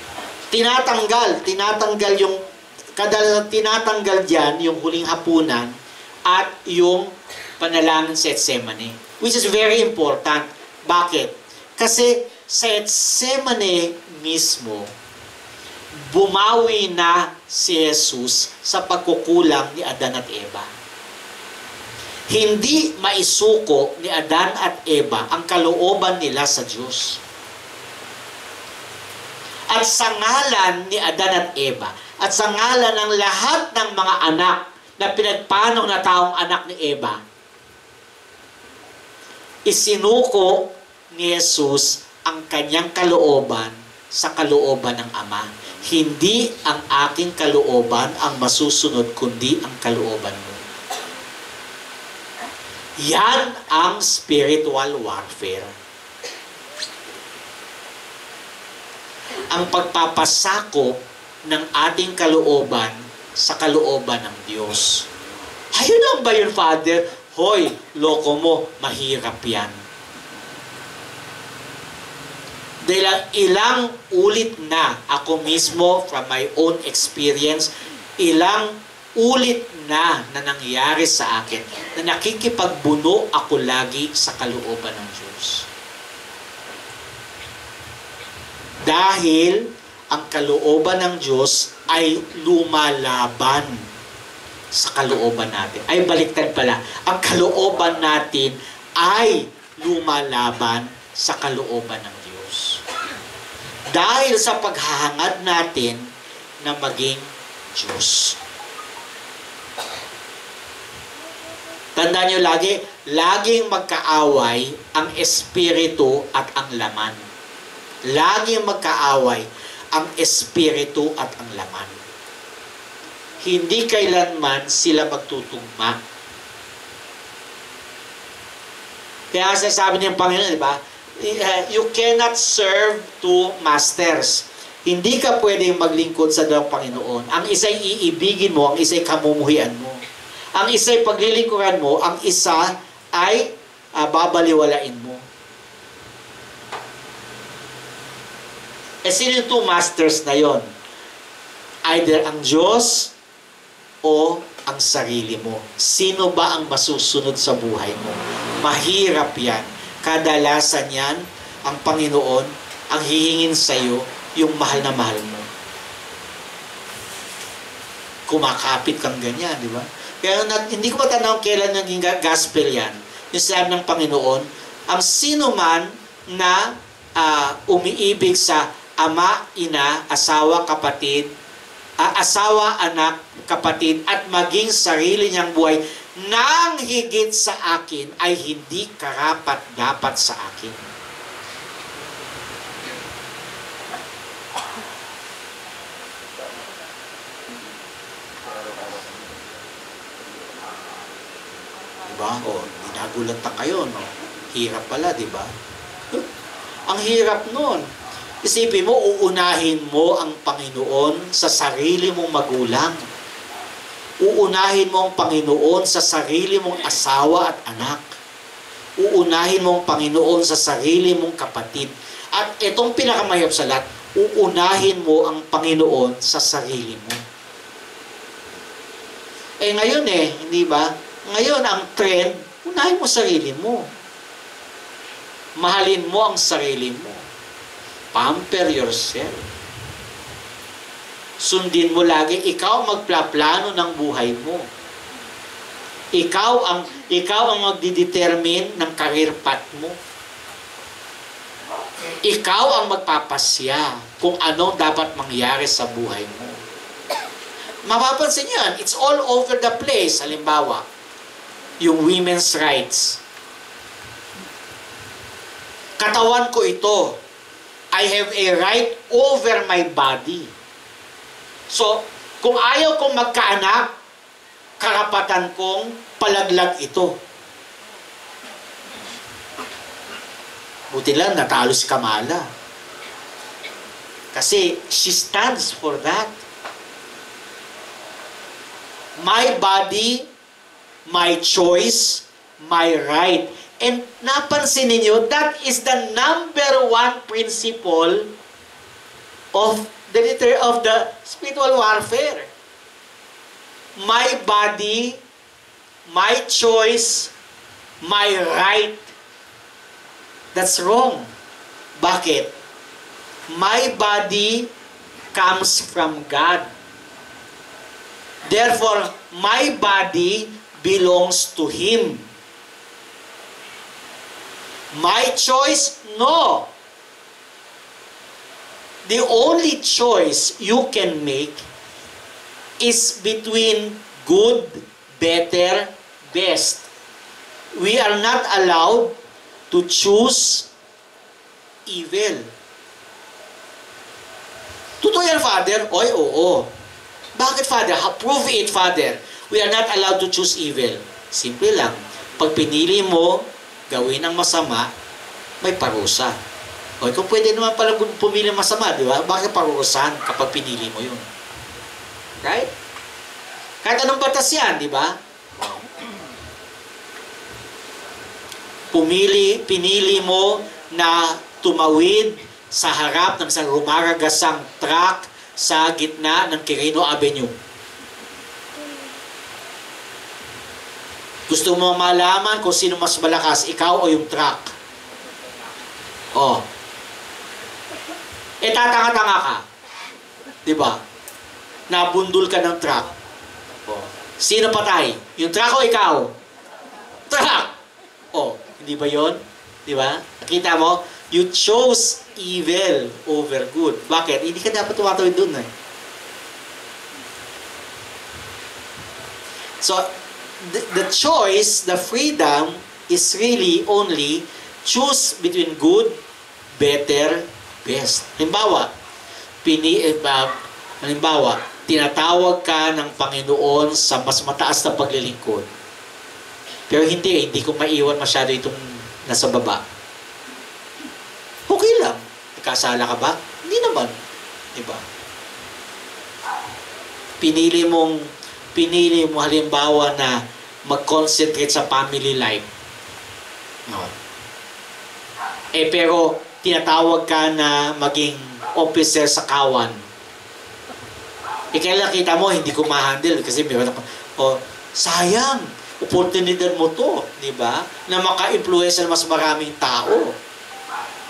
Tinatanggal yung, kadalasan tinatanggal dyan yung huling hapunan at yung panalangin sa Getsemani. Which is very important. Bakit? Kasi sa Getsemani mismo, bumawi na si Jesus sa pagkukulang ni Adan at Eva. Hindi maisuko ni Adan at Eva ang kalooban nila sa Diyos. At sa ngalan ni Adan at Eva, at sa ngalan ng lahat ng mga anak na pinagpanong na taong anak ni Eva, isinuko ni Jesus ang kanyang kalooban sa kalooban ng Ama. Hindi ang aking kalooban ang masusunod, kundi ang kalooban mo. Yan ang spiritual warfare. Ang pagpapasakop ng ating kalooban sa kalooban ng Diyos. Ayun lang ba yun, Father? Hoy, loko mo, mahirap yan. Dahil ilang ulit na ako mismo, from my own experience, ilang ulit na nangyari sa akin na nakikipagbuno ako lagi sa kalooban ng Diyos. Dahil ang kalooban ng Diyos ay lumalaban sa kalooban natin. Ay, baliktad pala. Ang kalooban natin ay lumalaban sa kalooban ng Diyos. Dahil sa paghahangad natin na maging Diyos. Tandaan nyo lagi, laging magkaaway ang espiritu at ang laman. Laging magkaaway ang espiritu at ang laman. Hindi kailanman sila magtutugma. Kaya sasabi niya ng Panginoon, di ba? You cannot serve two masters. Hindi ka pwedeng maglingkod sa dalawang Panginoon. Ang isa'y iibigin mo, ang isa'y kamumuhian mo. Ang isa'y paglilingkuran mo, ang isa ay babaliwalain mo. Sino yung two masters na yon? Either ang Diyos o ang sarili mo. Sino ba ang masusunod sa buhay mo? Mahirap yan. Kadalasan yan, ang Panginoon, ang hihingin sa iyo, yung mahal na mahal mo. Kumakapit kang ganyan, di ba? Kaya hindi ko matanaw kailan naging gospel yan. Yung sabi ng Panginoon, ang sino man na umiibig sa ama, ina, asawa, kapatid, asawa, anak, kapatid, at maging sarili niyang buhay nang higit sa akin ay hindi karapat-dapat sa akin. Diba? O, dinagulatan kayo, no? Hirap pala, diba? Ang hirap nun. Isipin mo, uunahin mo ang Panginoon sa sarili mong magulang. Uunahin mo ang Panginoon sa sarili mong asawa at anak. Uunahin mo ang Panginoon sa sarili mong kapatid. At itong pinakamahirap sa lahat, uunahin mo ang Panginoon sa sarili mo. Ngayon hindi ba? Ngayon, ang trend, unahin mo sarili mo. Mahalin mo ang sarili mo. Pamper yourself. Sundin mo lagi, ikaw magplaplano ng buhay mo. Ikaw ang magdidetermine ng career path mo. Ikaw ang magpapasya kung anong dapat mangyari sa buhay mo. Mapapansin nyo yan, it's all over the place. Halimbawa, yung women's rights. Katawan ko ito. I have a right over my body. So, kung ayaw kong magkaanak, karapatan kong palaglag ito. Buti lang, natalo si Kamala. Kasi, she stands for that. My body, my choice, my right. And napansin ninyo, that is the number one principle of the spiritual warfare. My body, my choice, my right. That's wrong. Bakit? My body comes from God. Therefore, my body belongs to Him. My choice? No. The only choice you can make is between good, better, best. We are not allowed to choose evil. Totoo yan, Father? Oy, oo. Bakit, Father? Prove it, Father. We are not allowed to choose evil. Simple lang. Pag pinili mo gawin ang masama, may parusa. O kung pwede naman pala pumili ng masama, di ba? Bakit parusahan kapag pinili mo yun? Right? Kahit anong batas yan, di ba? Pinili mo na tumawid sa harap ng isang rumaragasang truck sa gitna ng Quirino Avenue. Gusto mo malaman kung sino mas malakas, ikaw o yung truck? Oh. Tatanga-tanga ka. Diba? Nabundol ka ng truck. Oh. Sino patay? Yung truck o ikaw? Truck! Oh, hindi ba yun? Diba? Nakita mo? You chose evil over good. Bakit? Hindi ka dapat tumatawid dun . So, the choice, the freedom, is really only choose between good, better, best. Halimbawa, tinatawag ka ng Panginoon sa mas mataas na paglilingkod. Pero hindi ko maiwan masyado itong nasa baba. Okay lang. Kasala ka ba? Hindi naman. Diba? Pinili mo halimbawa na mag-concentrate sa family life. No. Pero tinatawag ka na maging officer sa kawan. Kailan kita mo, hindi ko ma-handle kasi meron ako, sayang, oportunidad mo to, di ba? Na maka-influence ng mas maraming tao.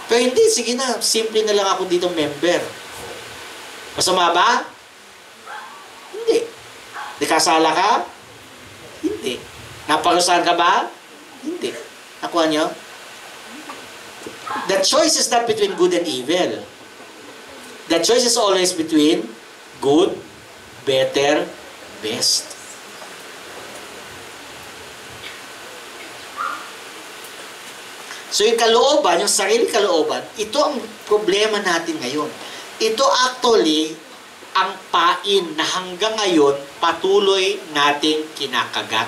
Pero hindi, sige na, simple na lang ako dito member. Masama ba? Hindi. Nakasala ka? Hindi. Naparusahan ka ba? Hindi. Nakuha niyo? The choice is not between good and evil. The choice is always between good, better, best. So yung kalooban, yung sarili kalooban, ito ang problema natin ngayon. Ito actually ang pain na hanggang ngayon patuloy nating kinakagat.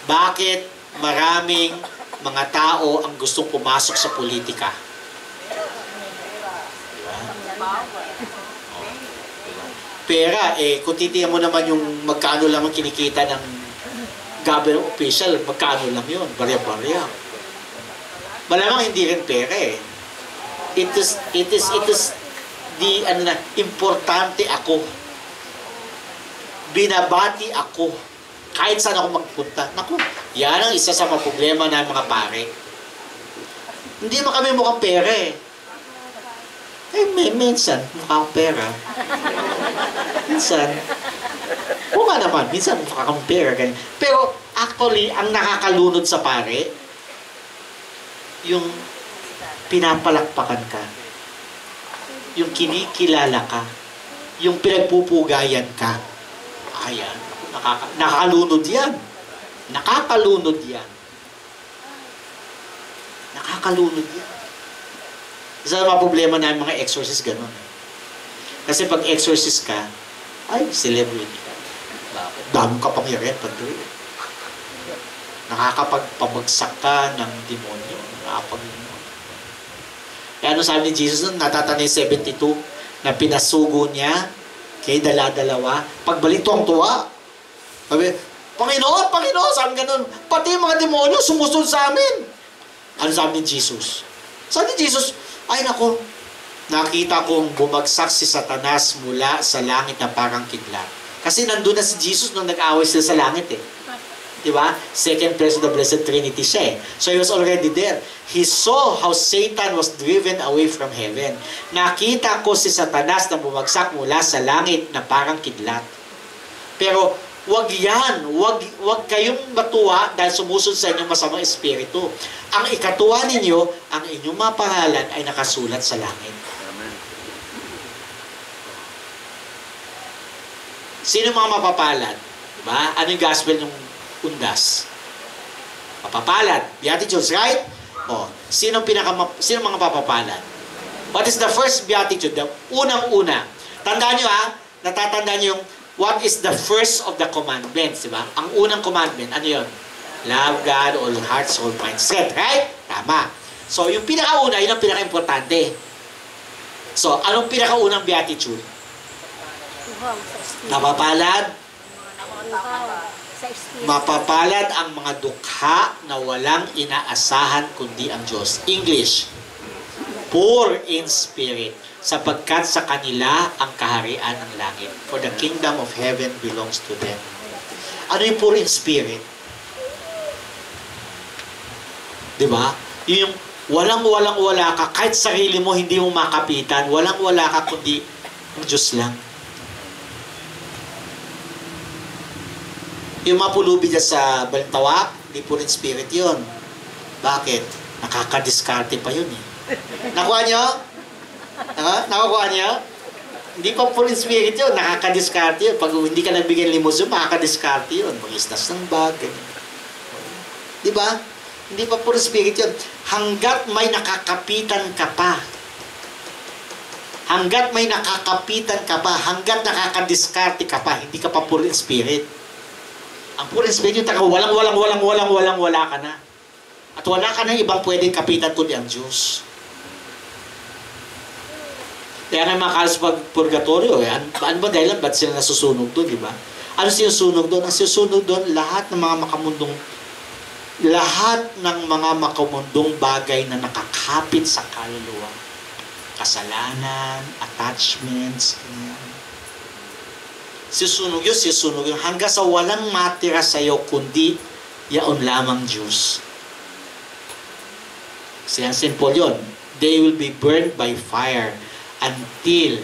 Bakit maraming mga tao ang gustong pumasok sa politika? Pera, kung titiyan mo naman yung magkano lang ang kinikita ng government official, magkano lang yun? Barya-barya. Malamang hindi rin pera eh. It is the, importante ako. Binabati ako. Kahit saan ako magpunta. Naku, yan ang isa sa mga problema ng mga pare. Hindi mo kami mukhang pera eh. Minsan, mukhang pera. Minsan, oo nga naman, minsan mukhang pera. Ganyan. Pero actually, ang nakakalunod sa pare, yung pinapalakpakan ka, yung kinikilala ka, yung pinagpupugayan ka. Ayan, nakakalunod yan. Nakakalunod yan. Nakakalunod yan. Isa sa mga problema na yung mga exorcist ganun. Kasi pag exorcist ka, ay, celebrity ka. Bakit? Daming kapangyarihan pag doon. Nakakapagpabagsak ka ng demonyo. Kaya ano sabi ni Jesus nun, natatanay 72, na pinasugo niya kay dala-dalawa. Pagbalik tuwang-tuwa. Sabi, Panginoon, sabi ganun, pati mga demonyo sumusunod sa amin. Ano sabi ni Jesus? Sabi ni Jesus, ay nako, nakita kong bumagsak si Satanas mula sa langit na parang kidlat. Kasi nandun na si Jesus nung nag-away sila sa langit eh. Diba? Second person of the Blessed Trinity siya eh. So he was already there. He saw how Satan was driven away from heaven. Nakita ko si Satanas na bumagsak mula sa langit na parang kidlat. Pero wag yan. Wag kayong matuwa dahil sumusunod sa inyong masamang espiritu. Ang ikatuwa ninyo, ang inyong mga pangalan ay nakasulat sa langit. Sino mga mapapalad? Diba? Ano yung gospel ng undas? Mapapalad. Beatitudes, right? Sino mga mapapalad? What is the first beatitude? The unang-una. Tandaan nyo natatandaan nyo yung what is the first of the commandments, diba? Ang unang commandment, ano yun? Love God, all heart, soul, mind, strength, right? Tama. So, yung pinakauna, yun ang pinaka-importante. So, anong pinakaunang beatitude? Mapapalad ang mga dukha na walang inaasahan kundi ang Diyos. English, poor in spirit, sapagkat sa kanila ang kaharian ng langit. For the kingdom of heaven belongs to them. Ano yung poor in spirit? Diba? Yung walang-wala ka, kahit sarili mo hindi mo makapitan, walang-wala ka kundi ang Diyos lang. Yung mapulubi dyan sa Balintawak, di poor in spirit yun. Bakit? Nakakadiskarte pa yun eh. Nakuha nyo? Nakakuha nyo? Hindi pa full spirit yun. Nakakadiskarte yun. Pag hindi ka nagbigyan limos yun, makakadiskarte yun. Mag-istas ng bag. Di ba? Hindi pa full spirit yun. Hanggat may nakakapitan ka pa. Hanggat may nakakapitan ka pa. Hanggat nakakadiskarte ka pa. Hindi ka pa full spirit. Ang full spirit yun, wala ka na. At wala ka na ibang pwedeng kapitan kundi ang Diyos. Kaya nga mga kalas pag purgatorio, ano ba dahilan? Ba't sila nasusunog doon, di ba? Ano sinusunog doon? Ang sinusunog doon, lahat ng mga makamundong bagay na nakakapit sa kaluluwa. Kasalanan, attachments, sinusunog yun, hanggang sa walang matira sa iyo, kundi yaon lamang Diyos. Siya St. Paul yun. They will be burned by fire until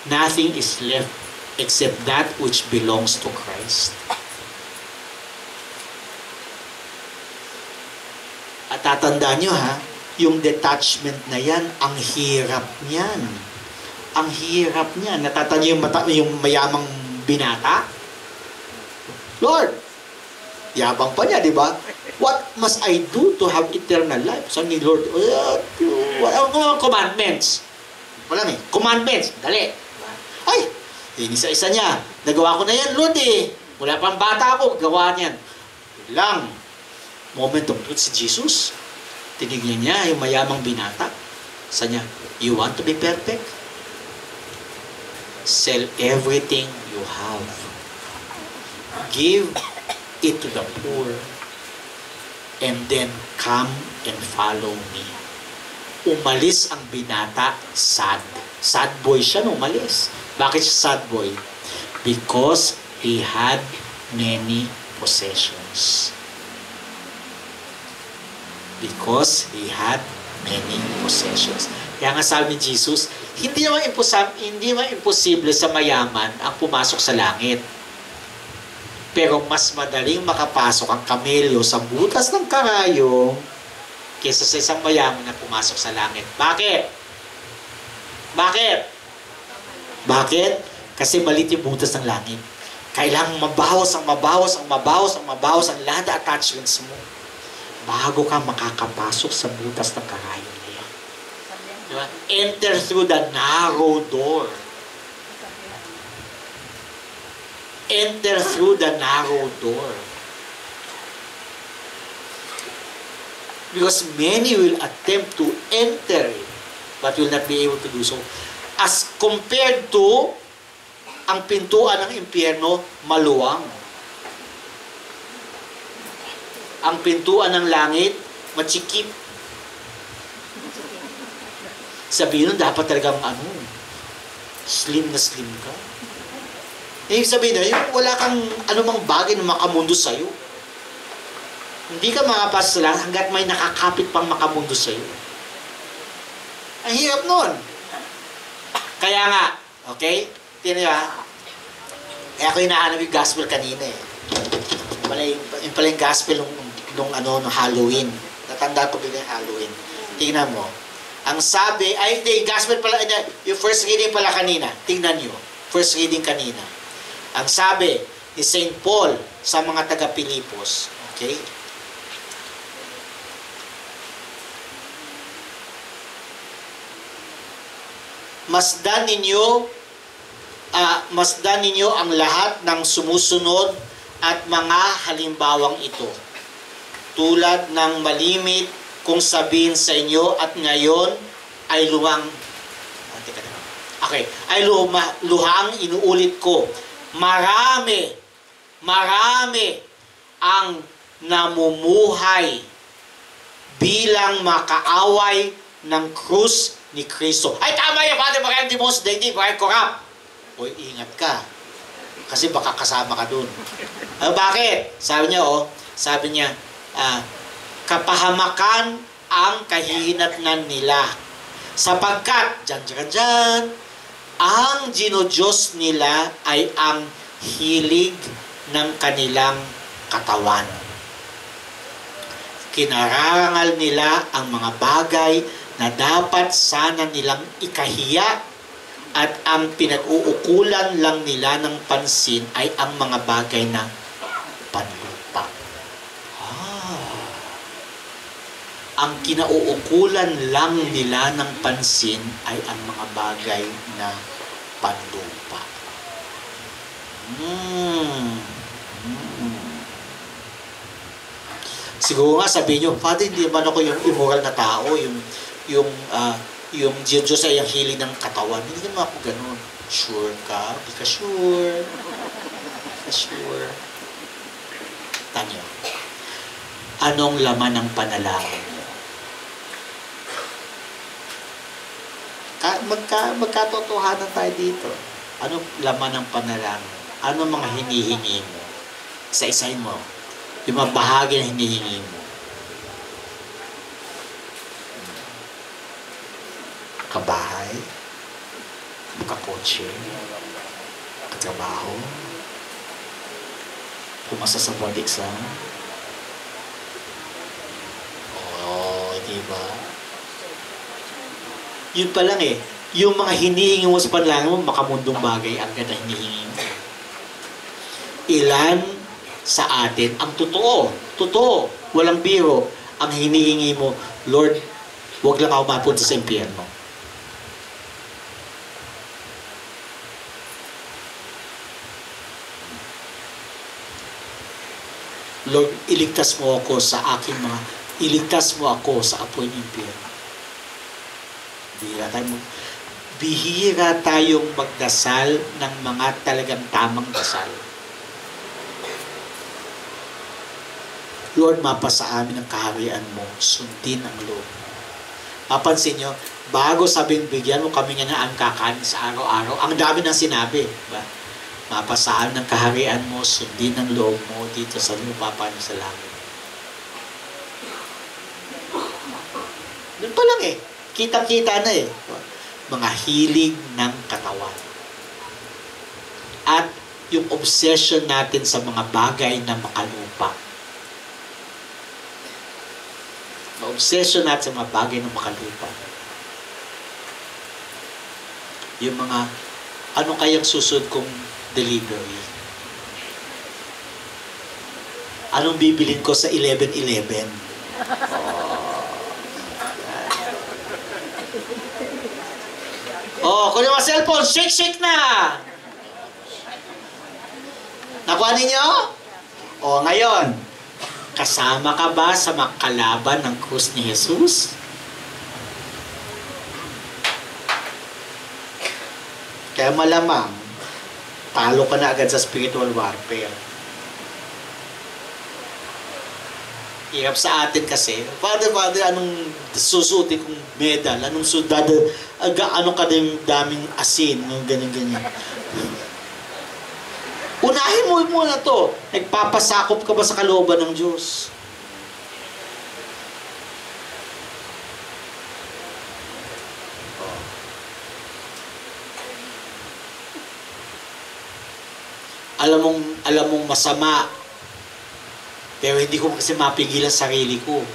nothing is left except that which belongs to Christ. At tatandaan nyo yung detachment na yan, ang hirap niyan. Ang hirap niyan. Natatandaan yung mayamang binata? Lord, yabang pa niya, di ba? What must I do to have eternal life? Sabi ni Lord, walang commandments. Wala commandments. Dali. Ay, isa-isa niya. Nagawa ko na yan, Lord Wala pang bata ako, gawa niyan. Lang. Moment of truth si Jesus. Tinignan niya yung mayamang binata. Sa niya, you want to be perfect? Sell everything you have. Give it to the poor. And then come and follow me. Umalis ang binata, sad. Sad boy siya nung umalis. Bakit siya sad boy? Because he had many possessions. Because he had many possessions. Kaya nga sabi ni Jesus, hindi naman imposible sa mayaman ang pumasok sa langit. Pero mas madaling makapasok ang kamelyo sa butas ng karayom kaysa sa isang mayaman na pumasok sa langit. Bakit? Bakit? Bakit? Kasi maliit yung butas ng langit. Kailangang mabawas ang lahat ng attachments mo bago ka makakapasok sa butas ng karayom niya. Diba? Enter through the narrow door. Enter through the narrow door. Because many will attempt to enter it, but will not be able to do so. As compared to ang pintuan ng impyerno, maluwang. Ang pintuan ng langit, matsikip. Sabihin nun, dapat talagang slim na slim ka. Ibig sabihin na, wala kang anumang bagay na makamundo sa'yo. Hindi ka makapasok lang hanggat may nakakapit pang makamundo sa'yo. Ang hirap nun. Kaya nga, okay? Tingnan nyo Kaya ako hinahanap yung gospel kanina Yung pala yung gospel nung Halloween. Natanda ko bigla yung Halloween. Tingnan mo. Ang sabi, hindi, gospel pala, yung first reading pala kanina. Tingnan nyo. First reading kanina. Ang sabi ni St. Paul sa mga taga-Pilipos, okay? Masdan ninyo ang lahat ng sumusunod at mga halimbawang ito. Tulad ng malimit kung sabihin sa inyo at ngayon ay luhang inuulit ko. Marami ang namumuhay bilang makaaway ng krus ni Kristo. Ay, tama yan, Father, baka hindi mo hindi, baka corrupt. Uy, ingat ka. Kasi baka kasama ka dun. Bakit? Sabi niya, kapahamakan ang kahihinatnan nila. Sapagkat, dyan, ang ginodiyos nila ay ang hilig ng kanilang katawan. Kinararangal nila ang mga bagay na dapat sana nilang ikahiya At ang pinag-uukulan lang nila ng pansin ay ang mga bagay na panlupa. Ang kinauukulan lang nila ng pansin ay ang mga bagay na panlupa. Siguro nga sabihin nyo, Father, hindi man ako yung immoral na tao, yung Diyos ay ang hiling ng katawan. Hindi naman ako ganun. Sure ka? Di ka sure. Di ka sure. Tanyo. Anong laman ng panalangin mo? Magkatotohanan tayo dito. Anong laman ng panalangin? Anong mga hinihingi mo? Isa-isahin mo. Yung mga bahagi na hinihingi mo. Kabahay, kakotse, katrabaho, pumasa sa board exam. Diba? Yun pa lang yung mga hinihingi mo sa panalangin mo, makamundong bagay ang ganda hinihingi mo. Ilan sa atin ang totoo, walang biro, ang hinihingi mo, Lord, huwag lang ako mapunta sa impyerno. Lord, iligtas mo ako sa iligtas mo ako sa apoy ng impyerno. Bihira tayong magdasal ng mga talagang tamang dasal. Lord, mapasa amin ang kaharian mo, sundin ang loob. Papansin nyo, bago sabing bigyan mo kami nga ang kakanin sa araw-araw, ang dami nang sinabi. Diba? Mapasaan ng kaharian mo, sundin ang loob mo dito sa lupa paano sa langit. Doon pa lang kitang-kita na mga hilig ng katawan. At yung obsession natin sa mga bagay na makalupa. Obsession natin sa mga bagay na makalupa. Yung mga, ano kayang susunod kong delivery? Anong bibilin ko sa 11-11? Kung yung mga cellphone, shake na! Nakuha ninyo? Ngayon, kasama ka ba sa makalaban ng krus ni Jesus? Kaya malamang, talo ka na agad sa spiritual warfare. Hirap sa atin kasi, Father, anong susutin kong medal? Anong sudada? Ano ka daming asin? Ganyan. Unahin mo muna to. Nagpapasakop ka ba sa kalooban ng Diyos? Alam mong masama, pero hindi ko kasi mapigilan sarili ko.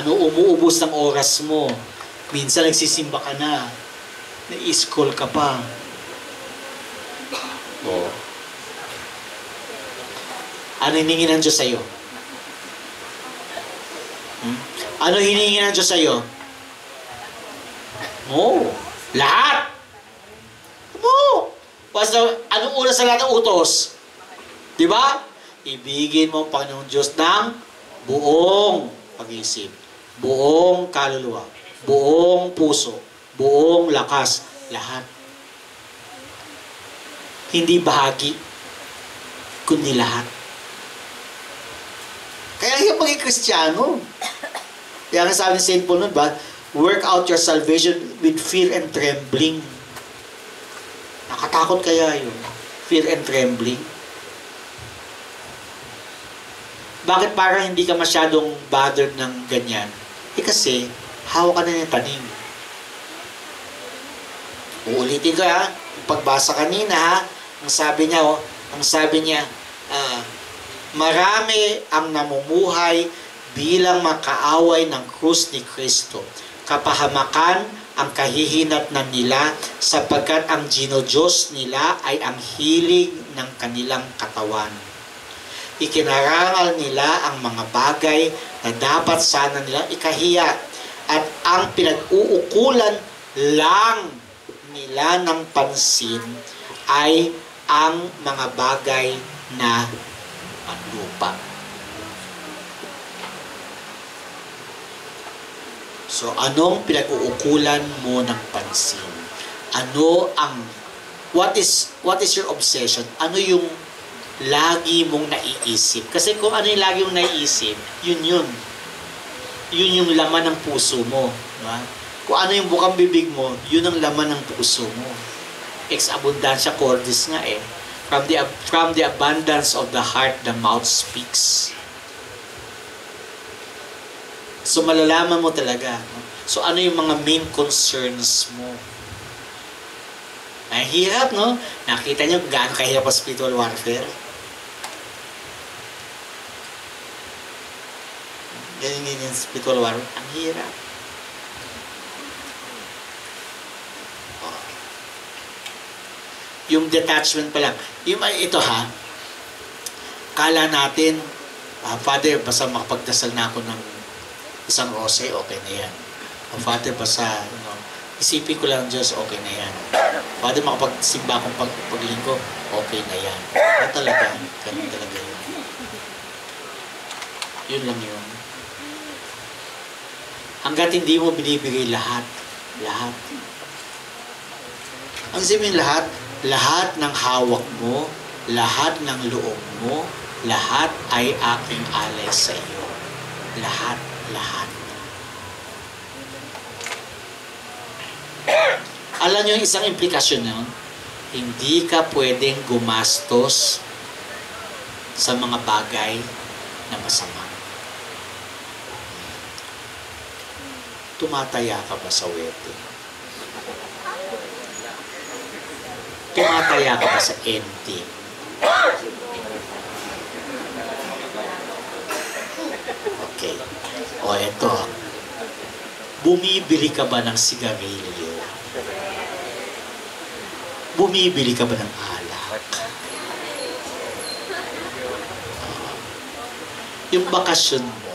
Umuubos ng oras mo. Minsan nagsisimba ka na. Na-scroll ka pa. Ano hiningi ng Diyos sa'yo? Ano hiningi ng Diyos sa'yo? Lahat! Anong una sa lahat ng utos? Diba? Ibigin mo ang Panginoong Diyos ng buong pag-isip, buong kaluluwa, buong puso, buong lakas, lahat. Hindi bahagi, kundi lahat. Kaya yung maging Kristiyano, kaya nga sabi ni St. Paul nun ba, work out your salvation with fear and trembling. Nakatakot kaya yun? Fear and trembling? Bakit parang hindi ka masyadong bothered ng ganyan? Kasi, hawak ka na ng tanim. Uulitin ko yung pagbasa kanina ang sabi niya, marami ang namumuhay bilang makaaway ng krus ni Kristo. kapahamakan ang kahihinatnan nila, sapagkat ang Diyos nila ay ang hilig ng kanilang katawan. Ikinarangal nila ang mga bagay na dapat sana nilang ikahiya, at ang pinag-uukulan lang nila ng pansin ay ang mga bagay na panlupa. So, anong pinag-uukulan mo ng pansin? What is your obsession? Ano yung lagi mong naiisip? Kasi kung ano yung lagi mong naiisip, yun yung laman ng puso mo. Diba? Kung ano yung bukang bibig mo, yun ang laman ng puso mo. Ex abundancia cordis nga eh. From the abundance of the heart, the mouth speaks. So malalaman mo talaga. So ano yung mga main concerns mo? Ay, hirap, no? Nakita niyo kung gaano kahirap ang spiritual warfare? Ganyan yung spiritual warfare. Ang hirap. Yung detachment pa lang. Ito ha, kala natin, Father, basta makapagdasal na ako ng isang rosary, okay na yan. Father, basta, isipin ko lang Diyos, okay na yan. Father, makapagsimba akong paglinggo, okay na yan. Talaga, ganun talaga yun. Yun lang yun. Hanggat hindi mo binibigay lahat. Ang sabihin lahat ng hawak mo, lahat ng loob mo, lahat ay aking alay sa iyo. Lahat. Alam niyo yung isang implikasyon nun? Hindi ka pwedeng gumastos sa mga bagay na masama. Tumataya ka ba sa wedding? Tumataya ka ba sa ending? Okay. O eto. Bumibili ka ba ng sigarilyo? Bumibili ka ba ng alak? Yung bakasyon mo,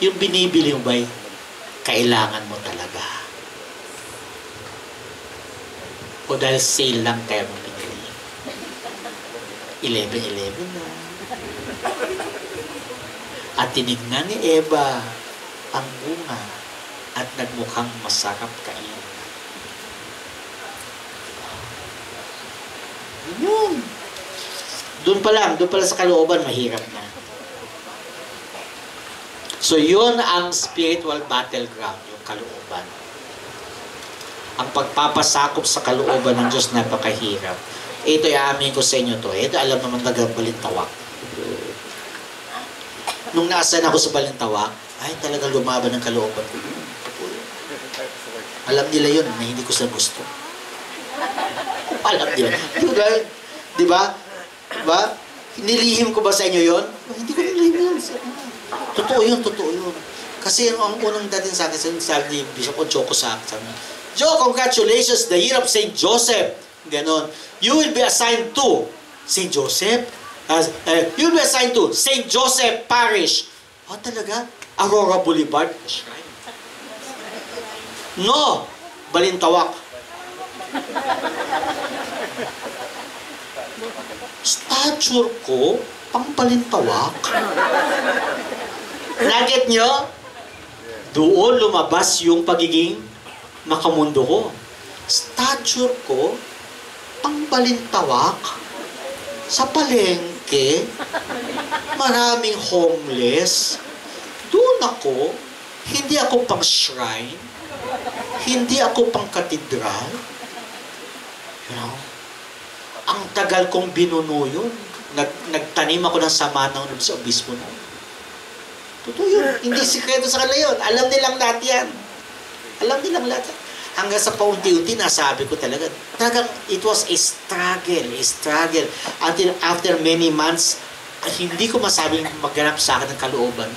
yung binibili mo ba, kailangan mo talaga? O dahil sale lang kaya mo pinili? 11-11 na. At tinignan ni Eva ang bunga at nagmukhang masarap kain. Yun. Doon pa lang sa kalooban, mahirap na. So yun ang spiritual battleground, yung kalooban. Ang pagpapasakop sa kalooban ng Diyos, napakahirap. Ito i-amin ko sa inyo to. Ito alam naman Balintawak. Nung naasan ako sa Balintawak, ay talaga lumaban ng kalooban ko. Alam nila yun na hindi ko sila gusto. Alam nila. Di ba? Nilihim ko ba sa inyo yun? Hindi ko nilihim yun. Totoo yun. Kasi ang unang dating sa akin, sabi ni Bishop Ochoco sa akin, Joe, congratulations, the year of St. Joseph. Ganon. You will be assigned to St. Joseph. You will be assigned to St. Joseph Parish. Oh, talaga? Aurora Boulevard? No! Balintawak. Stature ko, pang Balintawak. Naget nyo? Doon lumabas yung pagiging makamundo ko. Stature ko, pang Balintawak, sa palengke, maraming homeless. Doon ako, hindi ako pang shrine, hindi ako pang katedral. You know? Ang tagal kong binuno yun. Nagtanim ako ng sama ng sa obispo noon. Totoo yun. Hindi sikreto sa kanila yun. Alam nilang lahat yan. Hanggang sa paunti-unti, nasabi ko talaga. Talagang, it was a struggle. Until after many months, hindi ko masabing magganap sa akin ng kalooban.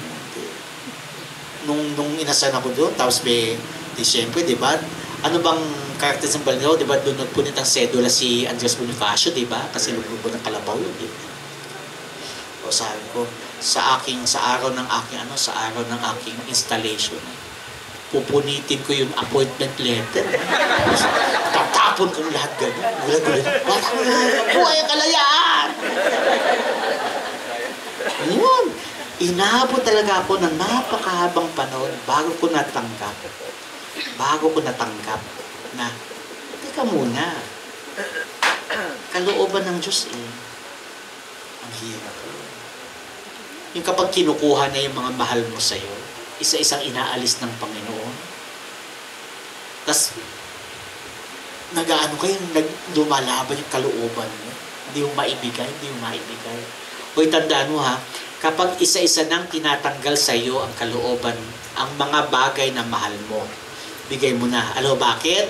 nung inasal ako doon, tapos di siyempre, di ba? Ano bang character ng Balintawak? Di ba doon nagpunit ang sedula si Andres Bonifacio, di ba? Kasi luglubo ng kalabaw yun, di ba? O sabi ko, sa araw ng aking installation, pupunitin ko yung appointment letter. Tatapon ko lahat gano'n. Gulat-gulat. Buhay ang kalayaan! Yun. Inabot talaga ako ng napakahabang panahon bago ko natanggap na, teka muna, kalooban ng Diyos ang hirap. Yung kapag kinukuha na yung mga mahal mo sa'yo, isa-isang inaalis ng Panginoon, tas nag-ano kayo, lumalaban yung kalooban mo, hindi mo maibigay. Hoy, tandaan mo ha, kapag isa-isa nang tinatanggal sa iyo ang kalooban, ang mga bagay na mahal mo, bigay mo na. Alam mo bakit?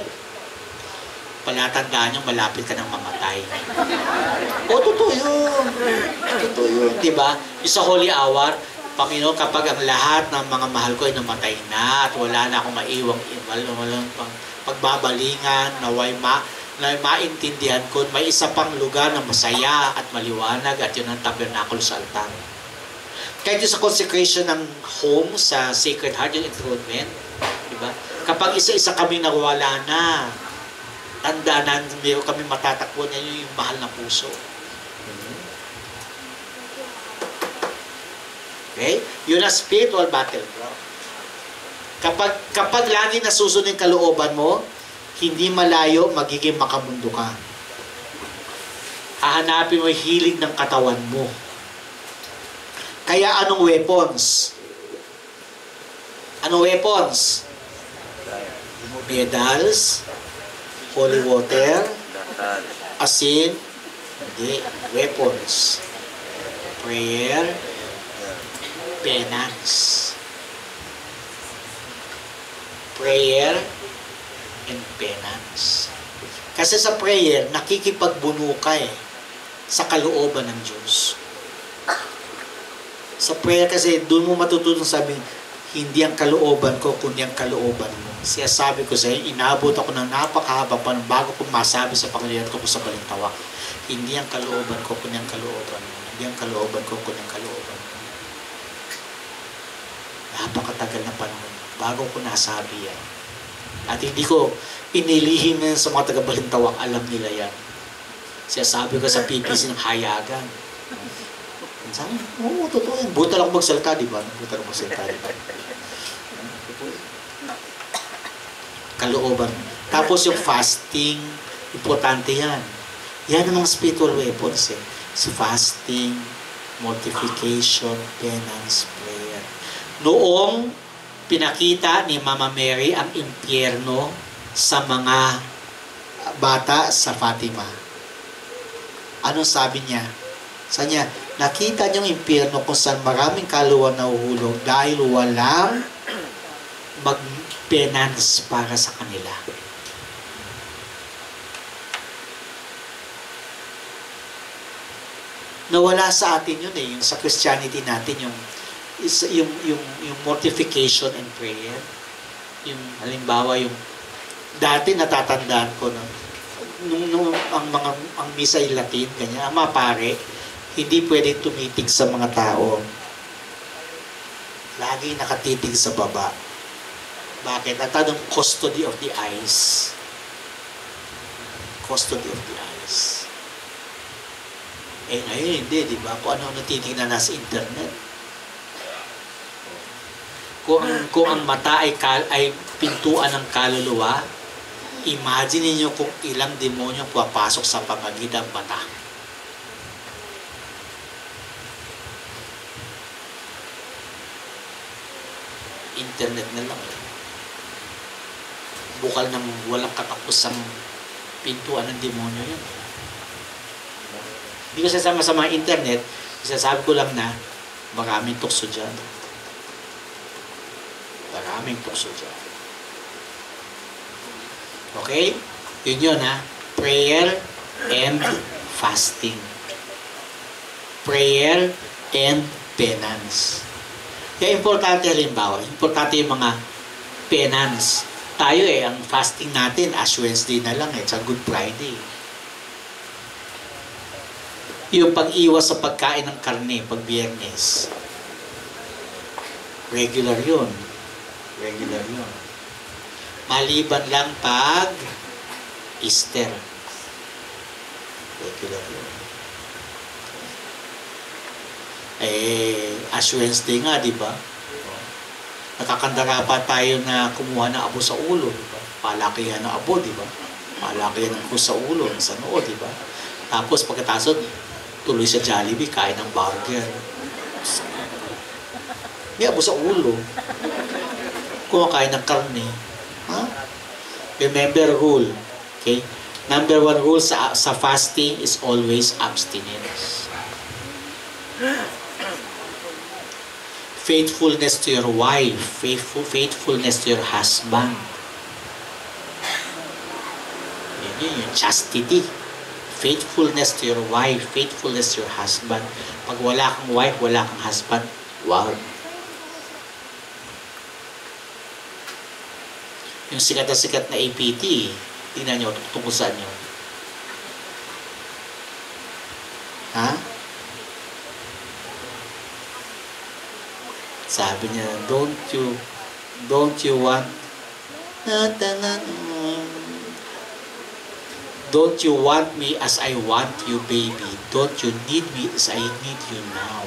Palatandaan nyo, malapit ka ng mamatay. O, totoo yun. Diba? Yung sa Holy Hour, Panginoon, kapag ang lahat ng mga mahal ko ay namatay na at wala na akong maiwang walang pagbabalingan, naway maintindihan ko, may isa pang lugar na masaya at maliwanag at yun ang tabernakulo sa altar. Kahit yung sa consecration ng home sa Sacred Heart, yung enthronement, diba? Kapag isa-isa kami nawala na, tandaan na meron kami matatakbo na yung mahal na puso. Okay? Yun ang spiritual battleground. Kapag lagi nasusunod yung kalooban mo, hindi malayo, magiging makamundo ka. Hahanapin mo yung hilig ng katawan mo. Kaya anong weapons? Anong weapons? Medals, holy water, asin, hindi, weapons. Prayer, penance. Prayer and penance. Kasi sa prayer, nakikipagbuno ka sa kalooban ng Diyos. Sa prayer kasi, doon mo matutunan sabihin, hindi ang kalooban ko, kundi ang kalooban mo. Siya sabi ko sa iyo, inabot ako ng napakahaba pa bago ko masabi sa Panginoon ko sa Balintawak. Hindi ang kalooban ko, kundi ang kalooban mo. Hindi ang kalooban ko, kundi ang kalooban mo. Napakatagal na panahon bago ko nasabi yan. At hindi ko inilihim yan sa mga taga-Balintawak, alam nila yan. Siya sabi ko sa PPC ng hayagan. Sabi, oo, totoo yan. Buta lang magsalita, di ba? Kalooban. Tapos yung fasting, importante yan. Yan ang mga spiritual weapons So fasting, mortification, penance, prayer. Noong pinakita ni Mama Mary ang impyerno sa mga bata sa Fatima, anong sabi niya? Sabi niya, nakita niyong impyerno kung saan maraming kaluluwa na uhulog dahil walang mag-penance para sa kanila. Nawala sa atin yun yung sa Christianity natin, yung mortification and prayer. Yung halimbawa, yung dati natatandaan ko nung ang misa ay Latin, ganyan, ang mga pare, hindi pwedeng tumitig sa mga tao. Lagi nakatitig sa baba. Bakit? At anong custody of the eyes? Custody of the eyes. Ngayon hindi, di ba? Kung ano titignan na sa internet. Kung ang mata ay pintuan ng kaluluwa, imagine niyo kung ilang demonyo papasok sa pamagitan ng mata. Internet na lang. Bukal ng walang katapusang pintuan ng demonyo yan. Hindi ko sasama sa mga internet, sasabi ko lang na maraming tukso dyan. Maraming tukso dyan. Okay? Yun ha. Prayer and fasting. Prayer and penance. Kaya importante halimbawa, importante yung mga penance. Tayo ang fasting natin, Ash Wednesday na lang sa Good Friday. Yung pag-iwas sa pagkain ng karne, pag Biyernes. Regular yun. Regular yun. Maliban lang pag Easter. Regular yun. Ash Wednesday nga, di ba? Nakakandara pa tayo na kumuha ng abo sa ulo, di ba? Palakihan ng abo, di ba? Palakihan ng krus sa ulo, sa noo, di ba? Tapos pagkatapos, tuloy sa Jollibee, kain ng burger. May abo sa ulo. Kumakain ng karne. Ha? Remember rule. Okay? Number 1 rule sa fasting is always abstinence. Faithfulness to your wife, faithfulness to your husband. Yun yung chastity. Faithfulness to your wife, faithfulness to your husband. Pag wala kang wife, wala kang husband, wow. Yung sikat na sikat na APT, tingnan nyo, tungkol saan nyo. Ha? Sabi niya, don't you want don't you want me as I want you, baby? Don't you need me as I need you now?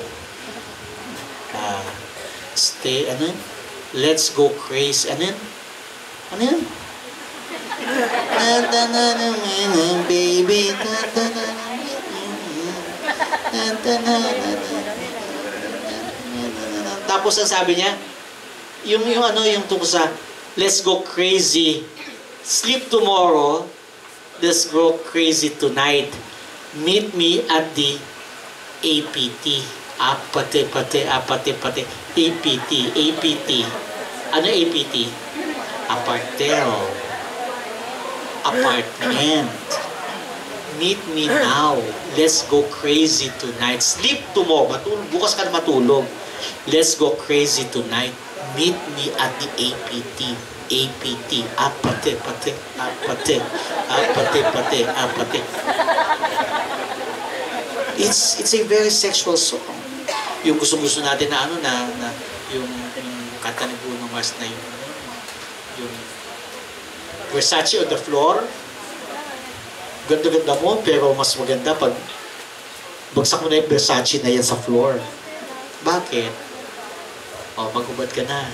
Let's go crazy. Ano yun? Baby. Tapos ang sabi niya, yung tungkol sa let's go crazy, sleep tomorrow, let's go crazy tonight, meet me at the APT. APT. Ano APT? Apartment. Meet me now. Let's go crazy tonight. Sleep tomorrow. Bukas ka na matulog. Let's go crazy tonight. Meet me at the APT. Apate. It's a very sexual song. Yung gusto natin na yung kanta ni Bruno Mars na yung Versace on the floor. Ganda-ganda mo, pero mas maganda pag bagsak mo na yung Versace na yan sa floor. Bakit? Magubad ka na.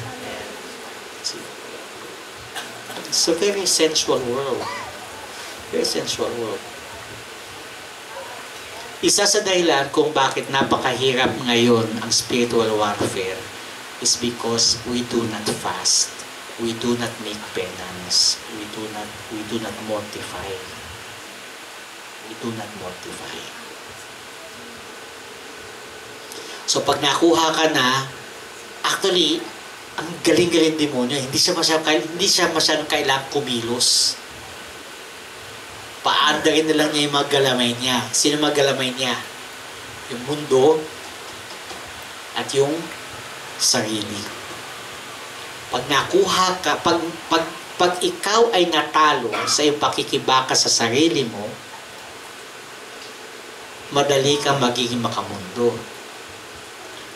It's a very sensual world. Very sensual world. Isa sa dahilan kung bakit napakahirap ngayon ang spiritual warfare is because we do not fast. We do not make penance. We do not mortify. We do not mortify. So pag nakuha ka na, actually, ang galing-galing demonyo, hindi siya masyadong kailangang kumilos. Paandarin na lang niya yung mga galamay niya. Sino mga galamay niya? Yung mundo at yung sarili. Pag nakuha ka, pag ikaw ay natalo sa iyong pakikibaka sa sarili mo, madali kang magiging makamundo.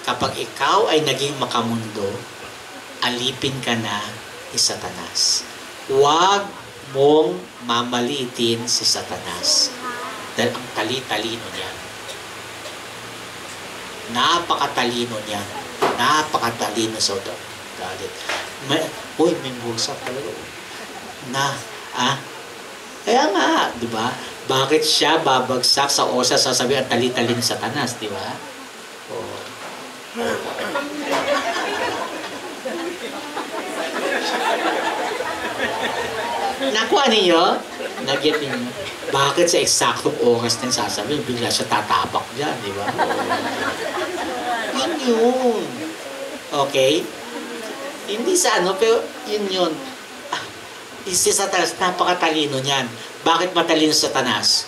Kapag ikaw ay naging makamundo, alipin ka na ni Satanas. Huwag mong mamaliitin si Satanas. Dahil ang tali-talino niya. Napakatalino niya. Napakatalino sa galit. May bulsa talaga. Kaya nga, di ba? Bakit siya babagsak sa osa sasabihin ang tali-talino ni Satanas, di ba? Nakuha ninyo? Nag-get ninyo? Bakit sa eksaktong oras na sasabihin, bigla siya tatapak dyan, di ba? Yun. Okay? Hindi sa pero yun. Si Satanas, napakatalino niyan. Bakit matalino si Satanas?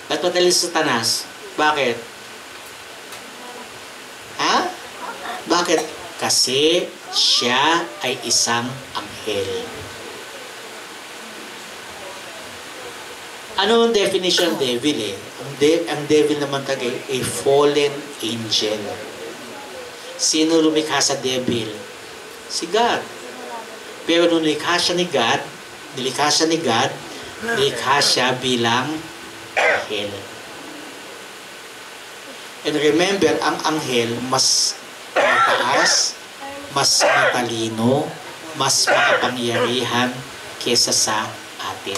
Bakit matalino si Satanas? Bakit? Bakit? Kasi siya ay isang anghel. Ano ang definition ng devil eh? Ang devil naman tagay a fallen angel. Sino lumikha sa devil? Si God. Pero nung nilikha siya ni God, nilikha siya bilang anghel. And remember, ang anghel mas mataas, mas matalino, mas makapangyarihan kesa sa atin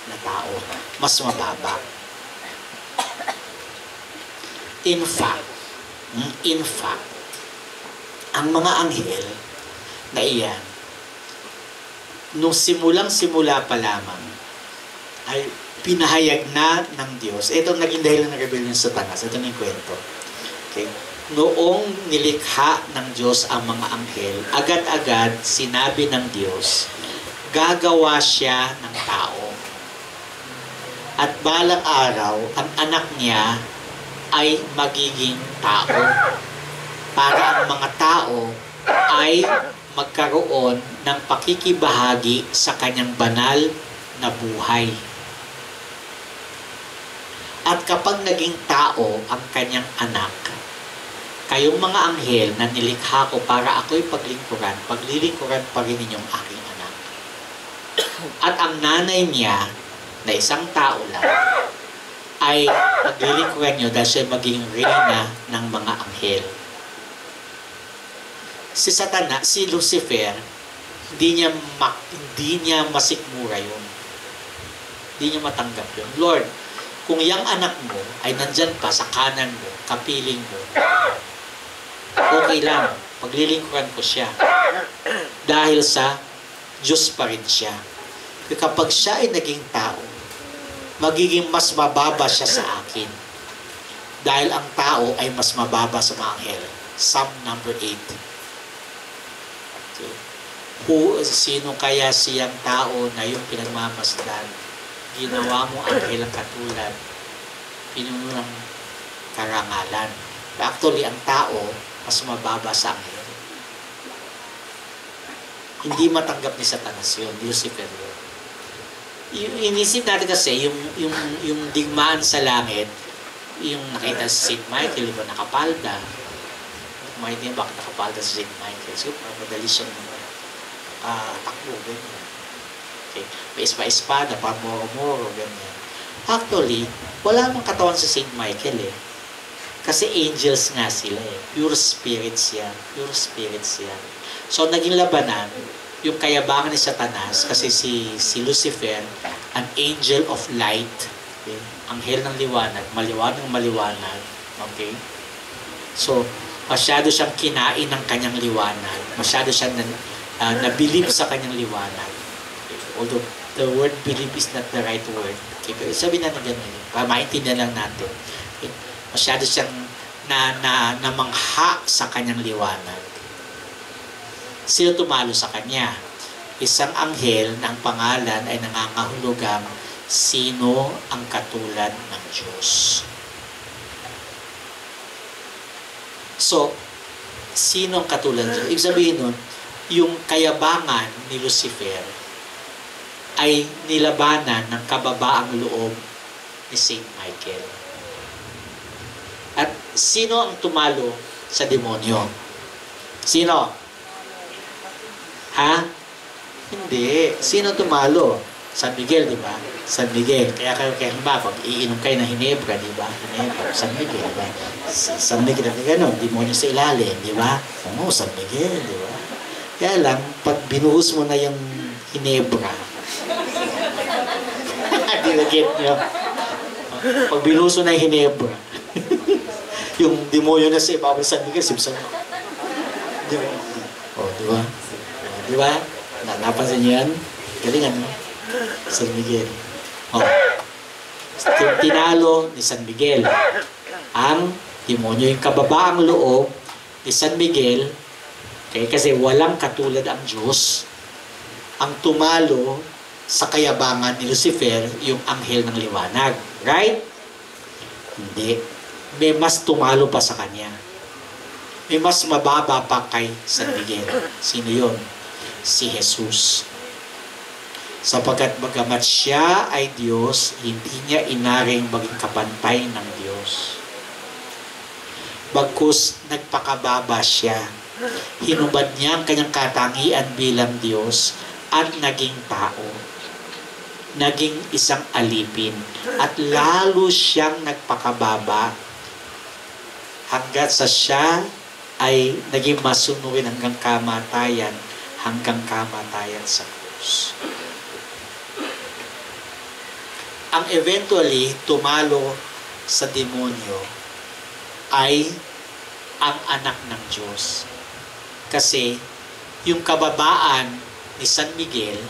na tao. Mas mababa. In fact, ang mga anghel na iyan, nung simulang-simula pa lamang, ay pinahayag na ng Diyos. Ito naging dahilan ng rebellion sa Satanas. Ito na yung kwento. Okay? Noong nilikha ng Diyos ang mga anghel, agad-agad sinabi ng Diyos, gagawa siya ng tao. At balang araw, ang anak niya ay magiging tao. Para ang mga tao ay magkaroon ng pakikibahagi sa kanyang banal na buhay. At kapag naging tao ang kanyang anak, kayong mga anghel na nilikha ko para ako'y paglilingkuran pa rin ninyong aking anak. At ang nanay niya, na isang tao lang, ay paglilingkuran nyo dahil siya maging reyna ng mga anghel. Si Satanas, si Lucifer, hindi niya masikmura yun. Hindi niya matanggap yun. Lord, kung yung anak mo ay nandyan pa sa kanan mo, kapiling mo, okay lang, paglilingkuran ko siya. Dahil sa Diyos pa rin siya. Kapag siya ay naging tao, magiging mas mababa siya sa akin. Dahil ang tao ay mas mababa sa mga anghel. Psalm number 8. Okay. Sino kaya siyang tao na yung pinagmamasdan? Ginawa mo anghel ang katulad, pinuno ng karangalan. Actually, ang tao, mas mababa sa anghel. Hindi matanggap ni Satanas yun, Lucifer yun. Inisip natin kasi, yung digmaan sa langit, yung nakita si St. Michael, diba, nakapalda. Maintindihan bakit nakapalda si St. Michael. So, madali siyang takbo, ganyan. Okay. May espada, pamoro-moro, ganyan. Actually, wala namang katawan sa St. Michael eh. Kasi angels nga sila eh. Pure spirits yan. Pure spirits yan. So, naging labanan, yung kayabangan ni Satanas, kasi si Lucifer, an angel of light, okay? Anghel ng liwanag, maliwanag, okay? So, masyado siyang kinain ng kanyang liwanag, masyado siyang nabilib sa kanyang liwanag. Okay? Although, the word believe is not the right word. Okay? Pero sabihin natin ganun, para maintindihan lang natin. Okay? Masyado siyang namangha sa kanyang liwanag. Sino tumalo sa kanya? Isang anghel na ang pangalan ay nangangahulugang sino ang katulad ng Diyos. So, sino ang katulad ng Diyos? Ibig sabihin nun, yung kayabangan ni Lucifer ay nilabanan ng kababaang loob ni St. Michael. At sino ang tumalo sa demonyo? Sino? Ha? Hindi. Sino tumalo? San Miguel, di ba? San Miguel. Kaya ba, pag iinom kayo ng Hinebra, di ba? Hinebra, San Miguel, di ba? San Miguel, gano'n, demonyo sa ilalim, di ba? Oo, San Miguel, di ba? Kaya lang, pag binuhos mo na yung Hinebra, di ba get nyo? Pag binuhos mo na yung Hinebra, yung demonyo na sa ibabaw San Miguel, simsan mo. Di ba? O, di ba? Di ba? Napansin niyo yan? Galingan mo. San Miguel. Oh. Tinalo ni San Miguel ang demonyo. Yung kababaang loob ni San Miguel, okay, kasi walang katulad ang Diyos. Ang tumalo sa kayabangan ni Lucifer, yung anghel ng liwanag. Right? Hindi. May mas tumalo pa sa kanya. May mas mababa pa kay San Miguel. Sino yun? Si Jesus. Sapagkat bagamat siya ay Diyos, hindi niya inaring maging kapantay ng Diyos. Bagkus nagpakababa siya. Hinubad niya ang kanyang katangian bilang Diyos at naging tao. Naging isang alipin. At lalo siyang nagpakababa hanggat sa siya ay naging masunurin hanggang kamatayan sa krus. Ang eventually tumalo sa demonyo ay ang anak ng Diyos. Kasi yung kababaan ni San Miguel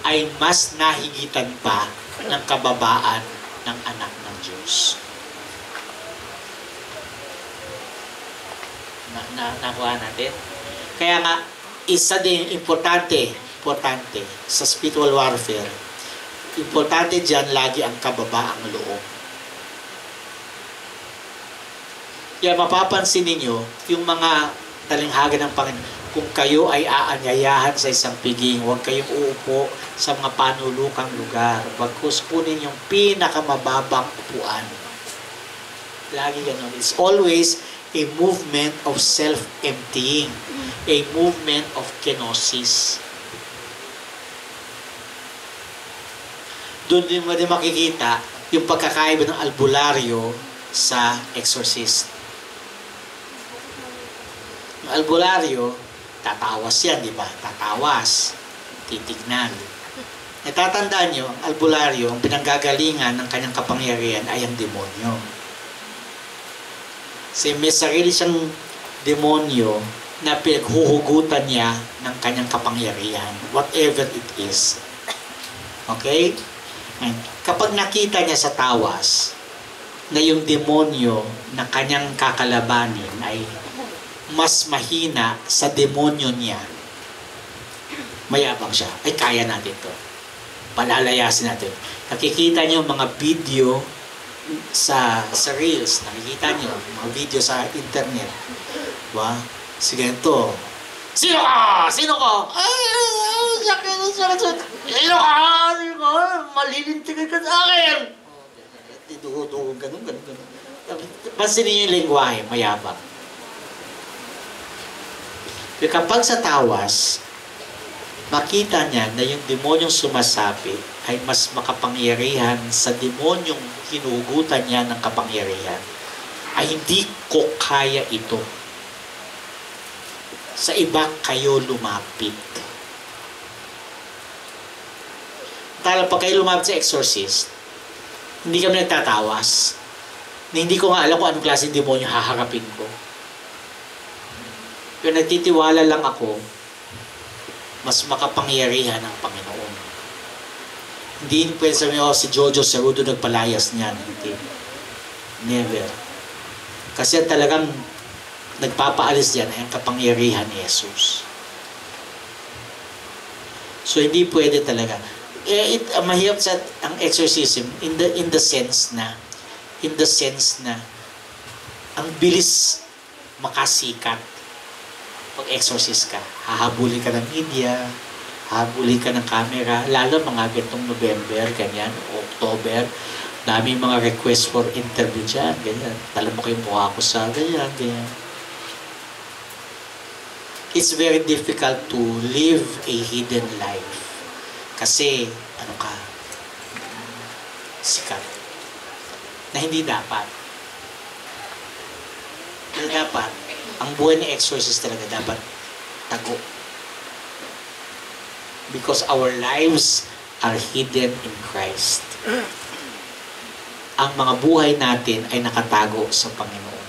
ay mas nahigitan pa ng kababaan ng anak ng Diyos. Nakuha natin? Kaya nga, isa din importante sa spiritual warfare, importante dyan lagi ang kababaang loob. Kaya mapapansin ninyo, yung mga talinghaga ng Panginoon, kung kayo ay aanyayahan sa isang piging, huwag kayong uupo sa mga panulukang lugar. Bagkus kunin yung pinakamababang upuan. Lagi ganun. It's always a movement of self-emptying. A movement of kenosis. Doon din mo din makikita yung pagkakaiba ng albularyo sa exorcist. Yung albularyo, tatawas yan, di ba? Tatawas. Titignan. Natatandaan nyo, ang albularyo, ang pinanggagalingan ng kanyang kapangyarihan ay ang demonyo. Kasi may sarili siyang demonyo na pinaghuhugutan niya ng kanyang kapangyarihan. Whatever it is. Okay? And kapag nakita niya sa tawas na yung demonyo na kanyang kakalabanin ay mas mahina sa demonyo niya, mayabang siya. Ay, kaya natin to. Palalayasin natin. Nakikita niyo mga video sa Reels. Nakikita niyo mga video sa internet. Diba? Sige ito. Sino ka? Sino ka? Sino ka? Malilintigan ka sa akin. Dugo, ganun. Pansinin niyo yung lengguwahe, mayabang. Kapag sa tawas, makita niya na yung demonyong sumasapi ay mas makapangyarihan sa demonyong hinugutan niya ng kapangyarihan, ay hindi ko kaya ito. Sa iba kayo lumapit. Tala, pag kayo lumapit sa exorcist, hindi kami nagtatawas. Hindi ko nga alam kung anong klaseng demonyo haharapin ko. Pero nagtitiwala lang ako, mas makapangyarihan ang Panginoon. Hindi pwede sabihin, si Jojo Cerudo nagpalayas niyan. Hindi. Never. Kasi talagang nagpapaalis diyan ay ang kapangyarihan ni Jesus. So hindi pwede talaga. Mahirap sa ang exorcism in the sense na ang bilis makasikat. Pag exorcist ka, hahabulin ka ng media, hahabulin ka ng camera, lalo mga gantong November, ganyan, October, daming mga request for interview dyan, ganyan. Alam mo kayo mukha ko sa ganyan. It's very difficult to live a hidden life. Kasi, sikat. Na hindi dapat. Hindi dapat. Ang buhay ni exorcist talaga dapat tago. Because our lives are hidden in Christ. Ang mga buhay natin ay nakatago sa Panginoon.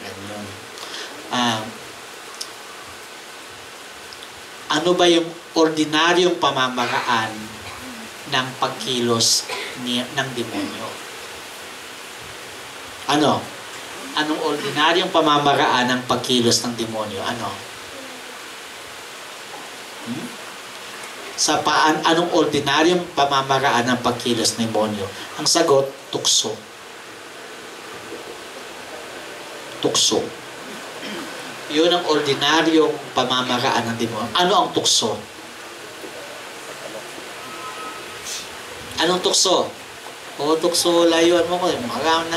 Ganyan. Ano ba yung ordinaryong pamamaraan ng pagkilos ng demonyo? Ano? Anong ordinaryong pamamaraan ng pagkilos ng demonyo? Ano? Anong ordinaryong pamamaraan ng pagkilos ng demonyo? Ang sagot, tukso. tukso. Yun ang ordinaryong pamamaraan ng demonyo. Ano ang tukso? Anong tukso? O tukso, layuan mo ko. Marami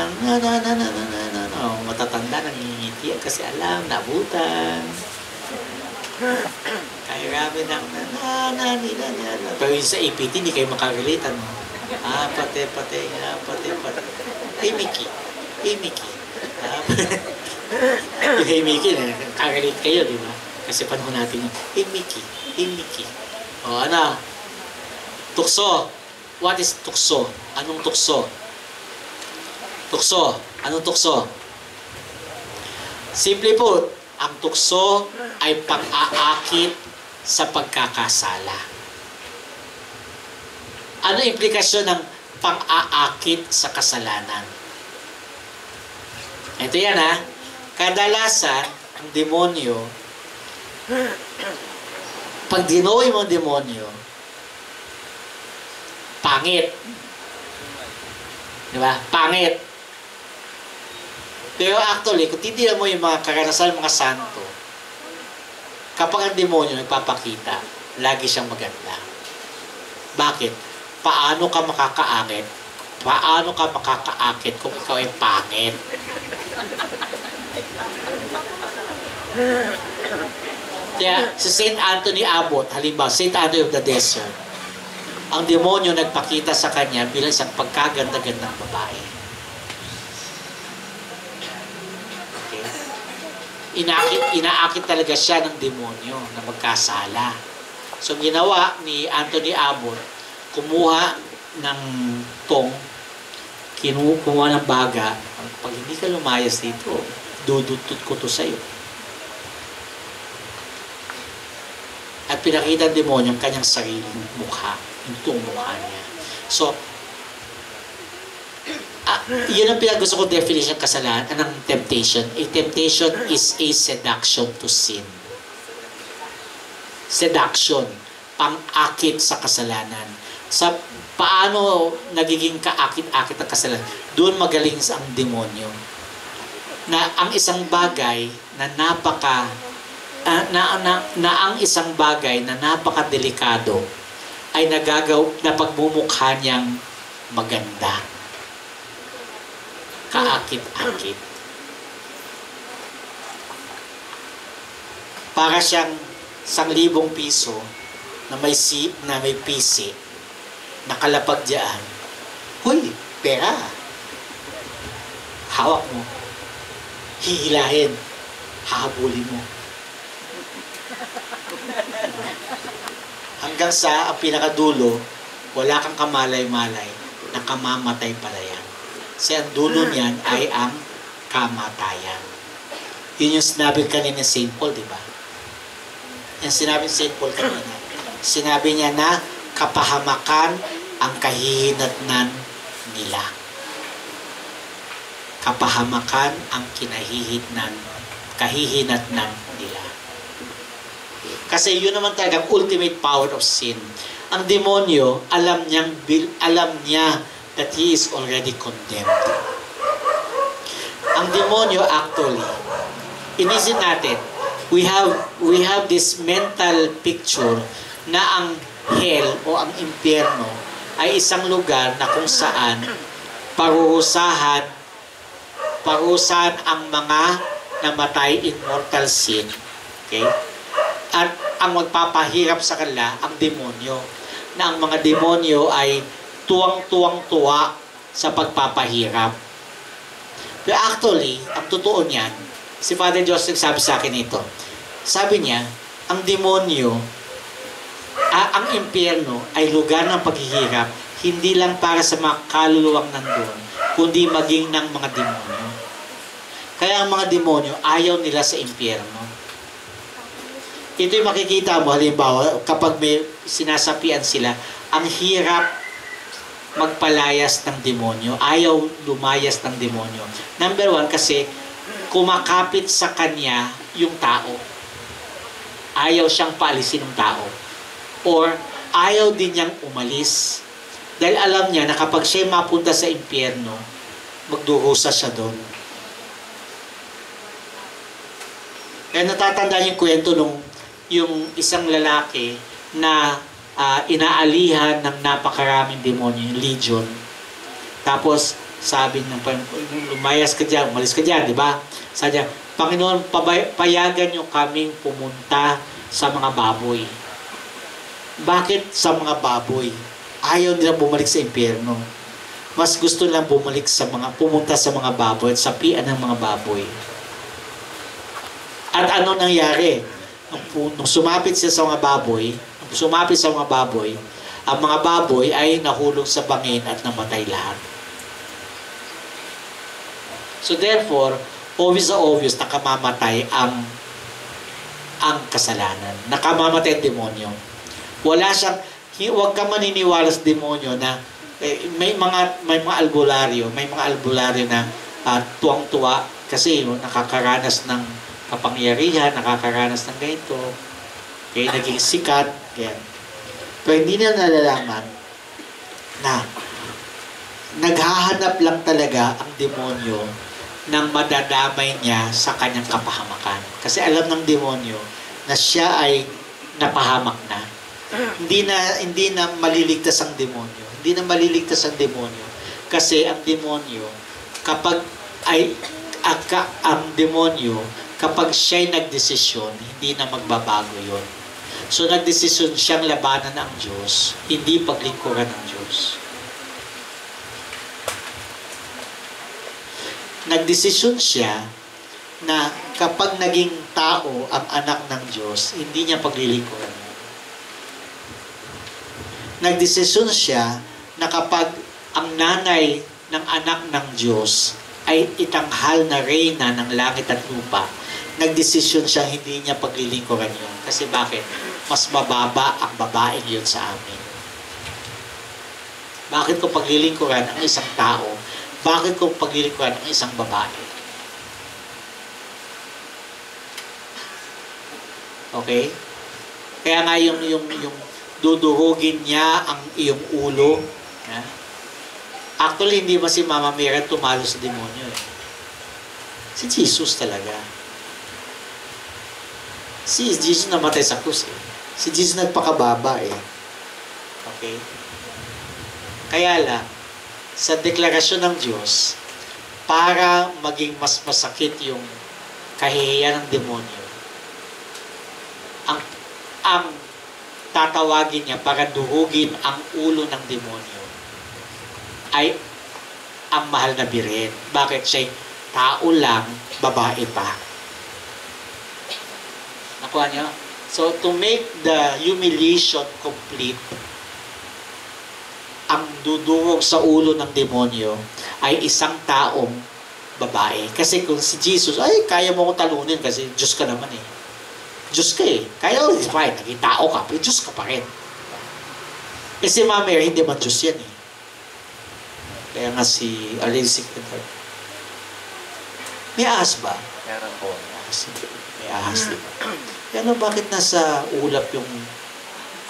matatanda, nangingiti kasi alam, nabutan. Kaya grabe ng pero yun sa APT, hindi kayo makarelate, ano? Pati. Hey, Mickey. Yung Hey, Mickey, nakarelate kayo, di ba? Kasi panahon natin yung Hey, Mickey. O, ano? Tukso. What is tukso? Anong tukso? Anong tukso? Simple po, ang tukso ay pang-aakit sa pagkakasala. Ano implikasyon ng pang-aakit sa kasalanan? Ito yan ha. Kadalasan, ang demonyo, pag dinuwi mo ang demonyo, pangit. Diba? Pangit. Pero actually, kung titignan mo yung mga karanasan ng mga santo, kapag ang demonyo nagpapakita, lagi siyang maganda. Bakit? Paano ka makakaakit? Paano ka makakaakit kung ikaw ay pangit? Kaya si Saint Anthony Abbot, halimbawa, Saint Anthony of the Desert, ang demonyo nagpakita sa kanya bilang isang pagkaganda-gandang babae. Okay? Inaakit talaga siya ng demonyo na magkasala. So, ginawa ni Anthony Abbot, kumuha ng tong, kumuha ng baga, pag hindi ka lumayas dito, dudutot ko to sa'yo. At pinakita ng demonyo ang kanyang sariling mukha. Itong mukha niya. So, yun ang pinag-gusto ko definition ng kasalanan, ng temptation. A temptation is a seduction to sin. Seduction, pang-akit sa kasalanan. Sa paano nagiging kaakit-akit ang kasalanan, doon magaling ang demonyo. Na ang isang bagay na ang isang bagay na napakadelikado ay na pagmumukha niyang maganda. Kaakit-akit. Para siyang 1,000 piso na may pisi, nakalapag diyan. Huy, pera. Hawak mo. Hihilahin. Hahabulin mo. Hanggang sa ang pinakadulo, wala kang kamalay-malay, nakamamatay pala yan. Kasi ang dulo niyan ay ang kamatayan. Yun yung sinabi kanina ni St. Paul, di ba? Yung sinabi ni St. Paul kanina. Sinabi niya na kapahamakan ang kahihinatnan nila. Kapahamakan ang kahihinatnan nila. Kasi yun naman talaga ultimate power of sin. Ang demonyo, alam niya that he is already condemned. Ang demonyo actually, inisip natin, we have this mental picture na ang hell o ang impyerno ay isang lugar na kung saan parurusahan ang mga namatay in mortal sin. Okay? At ang magpapahirap sa kanila, ang demonyo. Na ang mga demonyo ay tuwang-tuwang-tuwa sa pagpapahirap. Pero actually, ang totoo niyan, si Father Joseph sabi sa akin ito. Sabi niya, ang demonyo, ang impyerno ay lugar ng paghihirap, hindi lang para sa mga kaluluwang nandun, kundi maging ng mga demonyo. Kaya ang mga demonyo, ayaw nila sa impyerno. Ito yung makikita mo, halimbawa, kapag may sinasapian sila, ang hirap magpalayas ng demonyo. Ayaw lumayas ng demonyo. Number 1, kasi kumakapit sa kanya yung tao. Ayaw siyang paalisin ng tao. Or ayaw din niyang umalis. Dahil alam niya na kapag siya mapunta sa impyerno, magdurusa siya doon. Kaya natatandaan yung kwento nung yung isang lalaki na inaalihan ng napakaraming demonyo, yung legion. Tapos sabi ng lumayas ka dyan, umalis ka dyan, di ba? Sabi niya, Panginoon, payagan niyo kaming pumunta sa mga baboy. Bakit sa mga baboy? Ayaw nilang bumalik sa impyerno. Mas gusto nilang pumunta sa mga baboy, sa pian ng mga baboy. At ano nangyari? Nung sumapit siya sa mga baboy, ang mga baboy ay nahulog sa bangin at namatay lahat. So therefore, obvious nakamamatay ang kasalanan. Nakamamatay ang demonyo. Huwag ka maniniwala sa demonyo na may mga albularyo na tuwang-tuwa kasi nakakaranas ng kapangyarihan, nakakaranas ng ganito, kaya naging sikat, kaya. Pero hindi nila nalalaman na naghahanap lang talaga ang demonyo ng madadamay niya sa kanyang kapahamakan. Kasi alam ng demonyo na siya ay napahamak na. Hindi na maliligtas ang demonyo. Kasi ang demonyo, kapag siya'y nagdesisyon, hindi na magbabago yun. So nagdesisyon siyang labanan ang Diyos, hindi paglingkuran ng Diyos. Nagdesisyon siya na kapag naging tao ang anak ng Diyos, hindi niya paglilingkuran. Nagdesisyon siya na kapag ang nanay ng anak ng Diyos ay itanghal na reyna ng langit at lupa, nagdesisyon siya hindi niya paglilingkuran yun. Kasi bakit? Mas mababa ang babaeng yun sa amin. Bakit ko paglilingkuran ang isang tao? Bakit ko paglilingkuran ang isang babae? Okay? Kaya nga yung dudurugin niya ang iyong ulo. Actually, hindi ba si Mama Mary tumalo sa demonyo? Si Jesus talaga. Si Jesus namatay sa krus. Si Jesus nagpakababa. Okay? Kaya lang, sa deklarasyon ng Diyos, para maging mas masakit yung kahihiyan ng demonyo, ang tatawagin niya para durugin ang ulo ng demonyo ay ang mahal na birin. Bakit? Siya'y tao lang, babae pa. Nakuha niyo? So, to make the humiliation complete, ang dudurog sa ulo ng demonyo ay isang taong babae. Kasi kung si Jesus, ay, kaya mo kong talunin kasi Diyos ka naman eh. Diyos ka eh. Kaya it's fine, naging tao ka, pero Diyos ka pa rin. Kasi Mama Mary, hindi man Diyos yan eh. Kaya nga si Alice, may ahas ba? Meron po. May ahas diba? Kaya bakit nasa ulap yung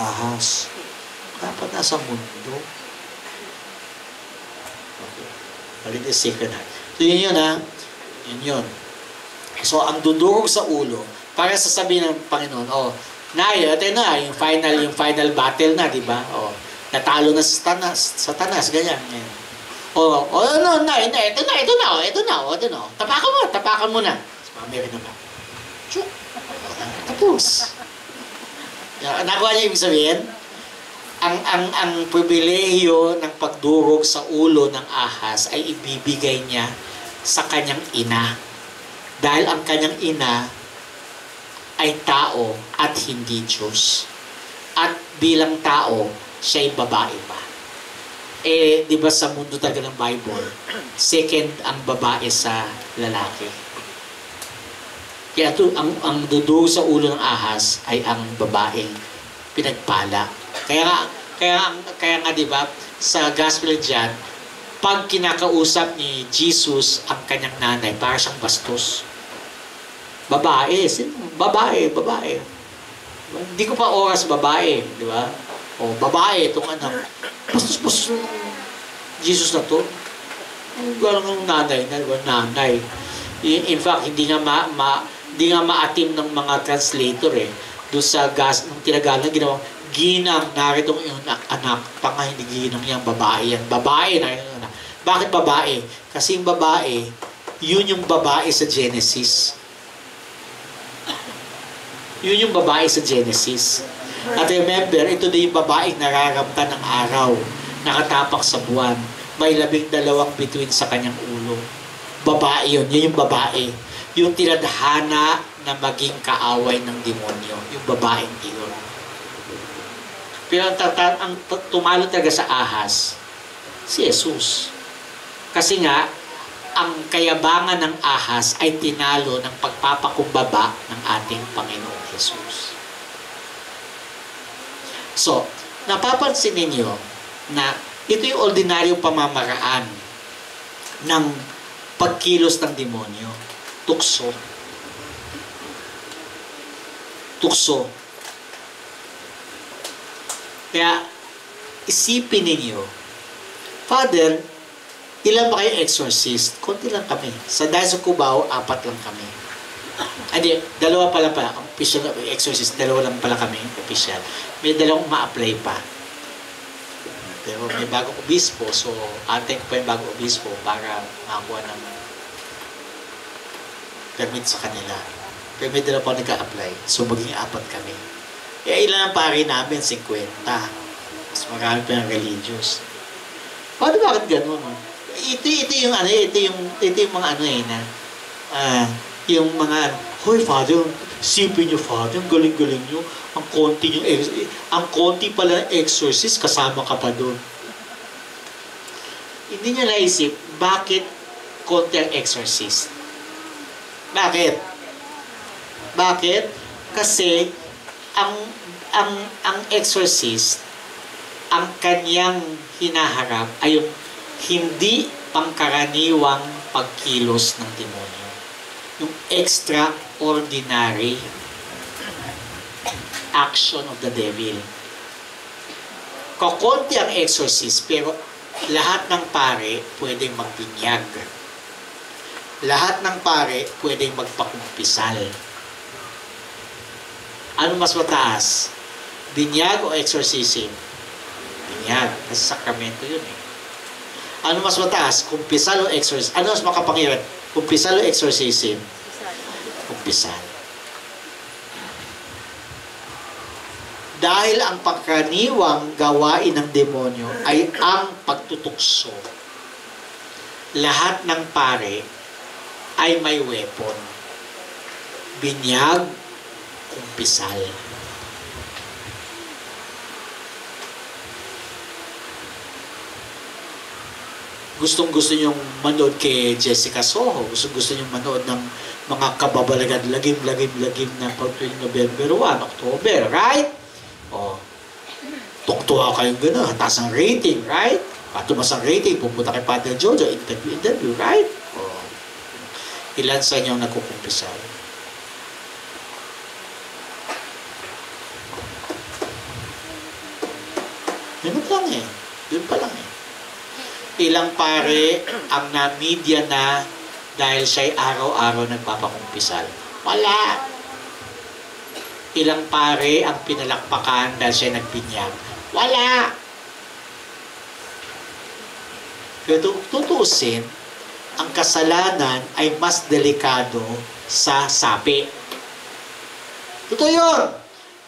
ahas? Dapat nasa mundo. Okay. Balik yung secret heart. So yun ha. Yun. So ang dudurog sa ulo, para sasabihin ng Panginoon, Nay, ito na, yung final battle na, di ba? Natalo na sa Satanas, ganyan. Nay, ito na. Tapakan mo na. Meron na ba? Chuk. Tapos. Nakuha niya ibig sabihin? Ang pribilehiyo ng pagdurog sa ulo ng ahas ay ibibigay niya sa kanyang ina. Dahil ang kanyang ina ay tao at hindi Diyos. At bilang tao, siya'y babae pa. Di ba sa mundo talaga ng Bible, second ang babae sa lalaki. Kaya ang dudurog sa ulo ng ahas ay ang babaeng pinagpala. Kaya nga, di ba, sa Gospel John, pag kinakausap ni Jesus ang kanyang nanay, para siyang bastos. Babae. Hindi ko pa oras babae, di ba? Babae, itong anak. Bastos ng Jesus na to. Galang ng nanay, di ba? Nanay. In fact, hindi Hindi nga maatim ng mga translator eh. Doon sa gas, nung tinagalan, ginawa, ginang, narito ang iyong anak, panga hindi ginang yan, babae yan. Babae na yun. Bakit babae? Kasi yung babae, yun yung babae sa Genesis. Yun yung babae sa Genesis. At remember, ito na yung babaeng nararamtan ng araw, nakatapak sa buwan, may 12 bituin sa kanyang ulo. Babae yun, yun yung babae. Yung tinadhana na maging kaaway ng demonyo, yung babaeng iyon. Pero ang tumalo talaga sa ahas, si Jesus. Kasi nga, ang kayabangan ng ahas ay tinalo ng pagpapakumbaba ng ating Panginoong Jesus. So, napapansin ninyo na ito yung ordinaryong pamamaraan ng pagkilos ng demonyo. Tukso. Tukso. Kaya, isipin ninyo, Father, ilan ba kayo exorcist? Konti lang kami. Sa Dayos of Cubao, 4 lang kami. Hindi, 2 pa lang pala. Ang official exorcist, 2 lang pala kami, official. May 2 ma-apply pa. Pero may bagong obispo, so antayin ko pa yung bagong obispo para makakuha ng permit sa kanila. Pero may 2 pa nag-a-apply, so maging 4 kami. Ilan ang pari namin? 50. Mas marami pa yung religious. Bakit gano'n? Ito yung mga ano na, yung mga, hoy Father, sipin nyo Father, ang galing-galing nyo, ang konti pala ng exorcist, kasama ka pa doon. Hindi nyo naisip, bakit konti ang exorcist? Bakit? Bakit? Kasi, ang exorcist, ang kanyang hinaharap ay yung hindi pangkaraniwang pagkilos ng demonyo. Yung extraordinary action of the devil. Kakonti ang exorcist, pero lahat ng pare pwedeng magbinyag. Lahat ng pare pwedeng magpakumpisal. Ano mas mataas? Binyag o exorcism? Binyag. Kasi sakramento yun eh. Ano mas mataas? Kumpisal o exorcism? Ano mas makapangyarihan? Kumpisal o exorcism? Kumpisal. Dahil ang pagkaniwang gawain ng demonyo ay ang pagtutukso. Lahat ng pare ay may weapon. Binyag, kumpisal. Gustong-gusto nyong manood kay Jessica Soho. Gustong-gusto nyong manood ng mga kababalagan, lagim na pag November 1, October, right? O, tuktuha kayong gano'n, taas ang rating, right? Patumas ang rating, pupunta kay Padre Jojo, interview, right? O, ilan sa inyo nagkukumpisal? Ganun lang eh. Yun pa lang eh. Ilang pare ang na-media na dahil siya'y araw-araw nagpapakumpisal? Wala. Ilang pare ang pinalakpakan dahil siya'y nagbinyag? Wala. Pero tutuusin, ang kasalanan ay mas delikado sa sapi. Totoo yun.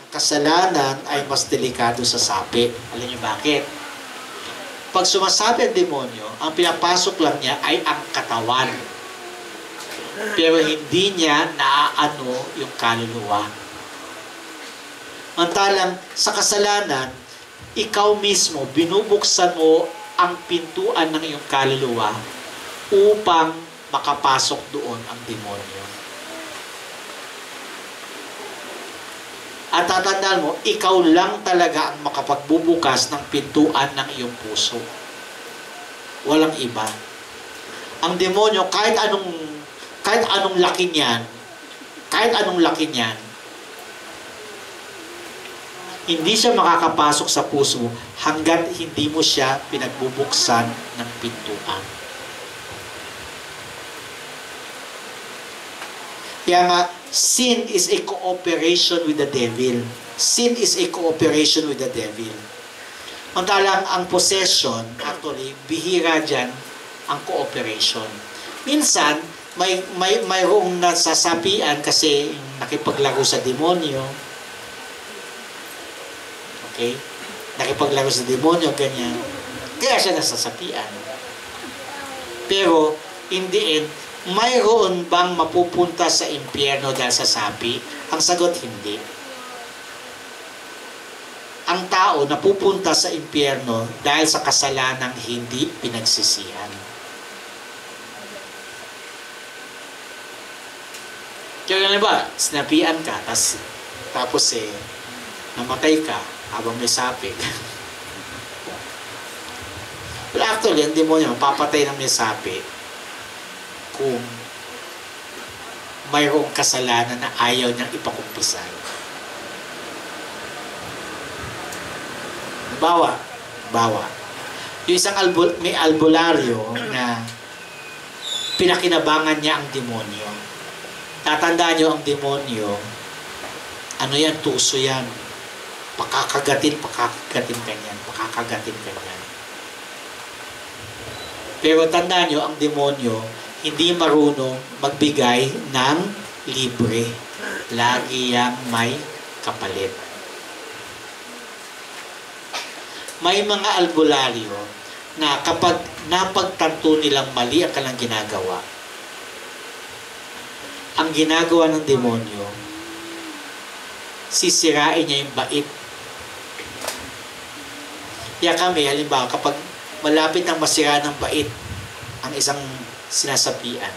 Ang kasalanan ay mas delikado sa sapi. Alam niyo bakit? Pag sumasabi ang demonyo, ang pinapasok lang niya ay ang katawan. Pero hindi niya naaano yung kaluluwa. Mantalang sa kasalanan, ikaw mismo, binubuksan mo ang pintuan ng iyong kaluluwa upang makapasok doon ang demonyo. At tatandaan mo, ikaw lang talaga ang makapagbubukas ng pintuan ng iyong puso. Walang iba. Ang demonyo, kahit anong laki niyan, hindi siya makakapasok sa puso mo hanggat hindi mo siya pinagbubuksan ng pintuan. Kaya nga, sin is a cooperation with the devil. Sin is a cooperation with the devil. Ang talang ang possession, actually, bihira dyan ang cooperation. Minsan, mayroong nasasapian kasi nakipaglaro sa demonyo. Okay? Nakipaglaro sa demonyo, ganyan. Kaya siya nasasapian. Pero, in the end, mayroon bang mapupunta sa impyerno dahil sa sapi? Ang sagot, hindi. Ang tao napupunta sa impyerno dahil sa kasalanang hindi pinagsisihan. Kaya nga ba, sinapian ka, tapos namatay ka habang may sapi. But actually, ang demonyo, papatay ng may sapi kung mayroong kasalanan na ayaw niyang ipakumpisan. Bawa. Yung isang may albularyo na pinakinabangan niya ang demonyo. Tatandaan niyo ang demonyo, ano yan, tuso yan. Pakakagatin kanyan. Pero tandaan niyo, ang demonyo, hindi marunong magbigay ng libre. Lagi yang may kapalit. May mga albularyo na kapag napagtanto nilang mali ang kanilang ginagawa, ang ginagawa ng demonyo, sisirain niya yung bait. Kaya kami, halimbawa, kapag malapit nang masira ng bait ang isang sinasapian,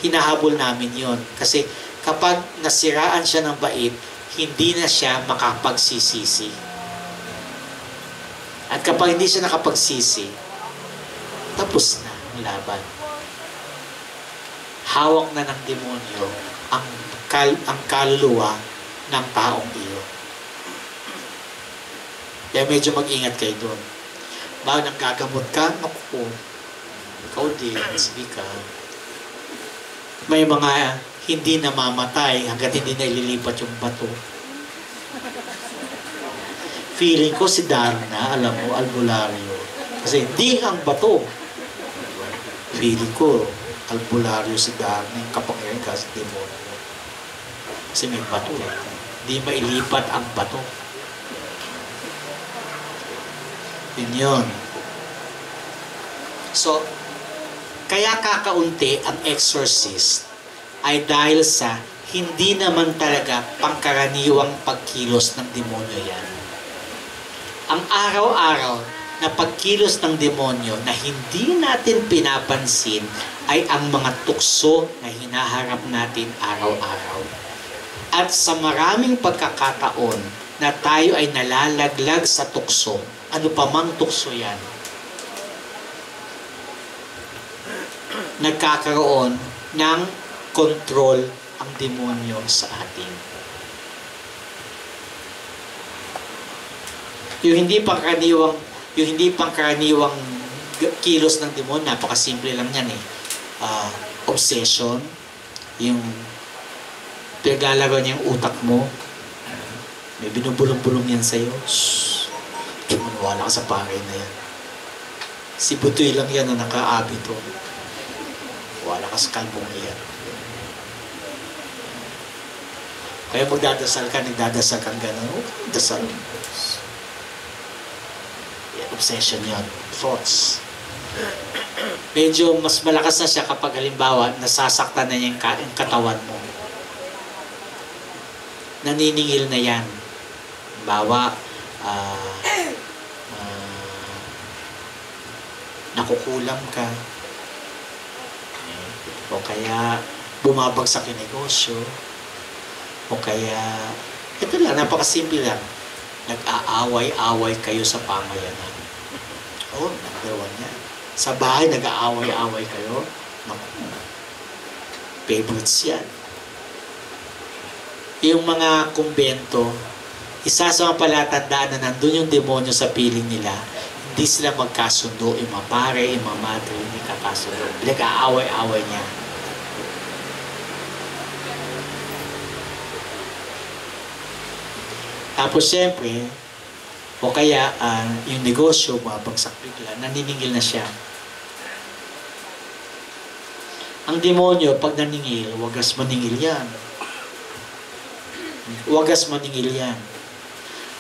hinahabol namin yon. Kasi kapag nasiraan siya ng bait, hindi na siya makapagsisisi. At kapag hindi siya nakapagsisi, tapos na ang laban. Hawak na ng demonyo ang kaluluwa ng taong iyo. Kaya medyo mag-ingat kayo doon. Bakit nang gagamot ka? Naku, ikaw din, sige ka. May mga hindi namamatay hanggat hindi na ililipat yung bato. Feeling ko si Darna, alam mo, albularyo. Kasi hindi ang bato. Feeling ko, albularyo si Darna, yung kapangyarihan kasi demonyo. Kasi may bato eh. Hindi mailipat ang bato. Yun. So, kaya kakaunti ang exorcist ay dahil sa hindi naman talaga pangkaraniwang pagkilos ng demonyo yan. Ang araw-araw na pagkilos ng demonyo na hindi natin pinapansin ay ang mga tukso na hinaharap natin araw-araw. At sa maraming pagkakataon na tayo ay nalalaglag sa tukso, ano pa mang tukso yan, nagkakaroon ng control ang demonyo sa atin. Yung hindi pangkaraniwang kilos ng demonyo, napakasimple lang yan eh. Obsession, yung pinaglalaro niya yung utak mo, may binubulong-bulong yan sa'yo. Wala ka sa pangay na yan. Si Butoy lang yan na nakaabito. Wala ka sa kalbong yan. Kaya magdadasal ka, nagdadasal kang gano'n. Dasal. Obsession yan. Thoughts. Medyo mas malakas na siya kapag halimbawa nasasaktan na niya yung katawan mo. Naniningil na yan. Halimbawa, nakukulam ka. O kaya bumabagsak yung negosyo. O kaya, ito lang, napakasimple lang. Nag-aaway-away kayo sa pamayanan. Number one yan. Sa bahay, nag-aaway-aaway kayo. Naku, favorites yan. Yung mga kumbento, isa sa mga palatandaan na nandun yung demonyo sa piling nila, hindi sila magkasundo. Yung mga pare, yung mga madre, hindi kakasundo. Nag-aaway-aaway niya. Tapos siyempre, o kaya yung negosyo, mabagsak bigla, naniningil na siya. Ang demonyo, pag naningil, wagas maningil yan. Wagas maningil yan.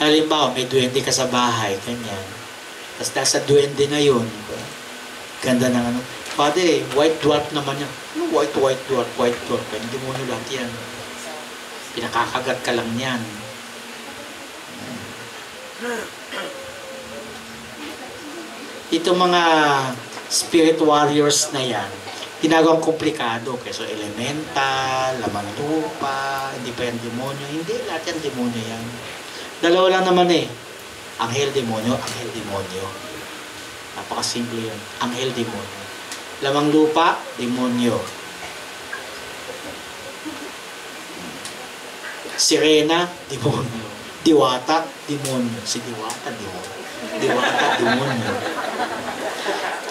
Halimbawa, may duwende ka sa bahay, ganyan. Tapos nasa duwende na yun, ganda ng ano, Father, white dwarf naman yan. Ano white dwarf? Yung demonyo lahat yan. Pinakakagat ka lang yan. Itong mga spirit warriors na yan, ginagawang komplikado. So, elemental, laman lupa, hindi pa yan demonyo. Hindi, lahat yan demonyo yan. Dalawa lang naman eh. Anghel, demonyo, anghel, demonyo. Napakasimple yun. Anghel, demonyo. Lamang lupa, demonyo. Sirena, demonyo. Diwata, demonyo. Si Diwata, demonyo. Diwata, demonyo.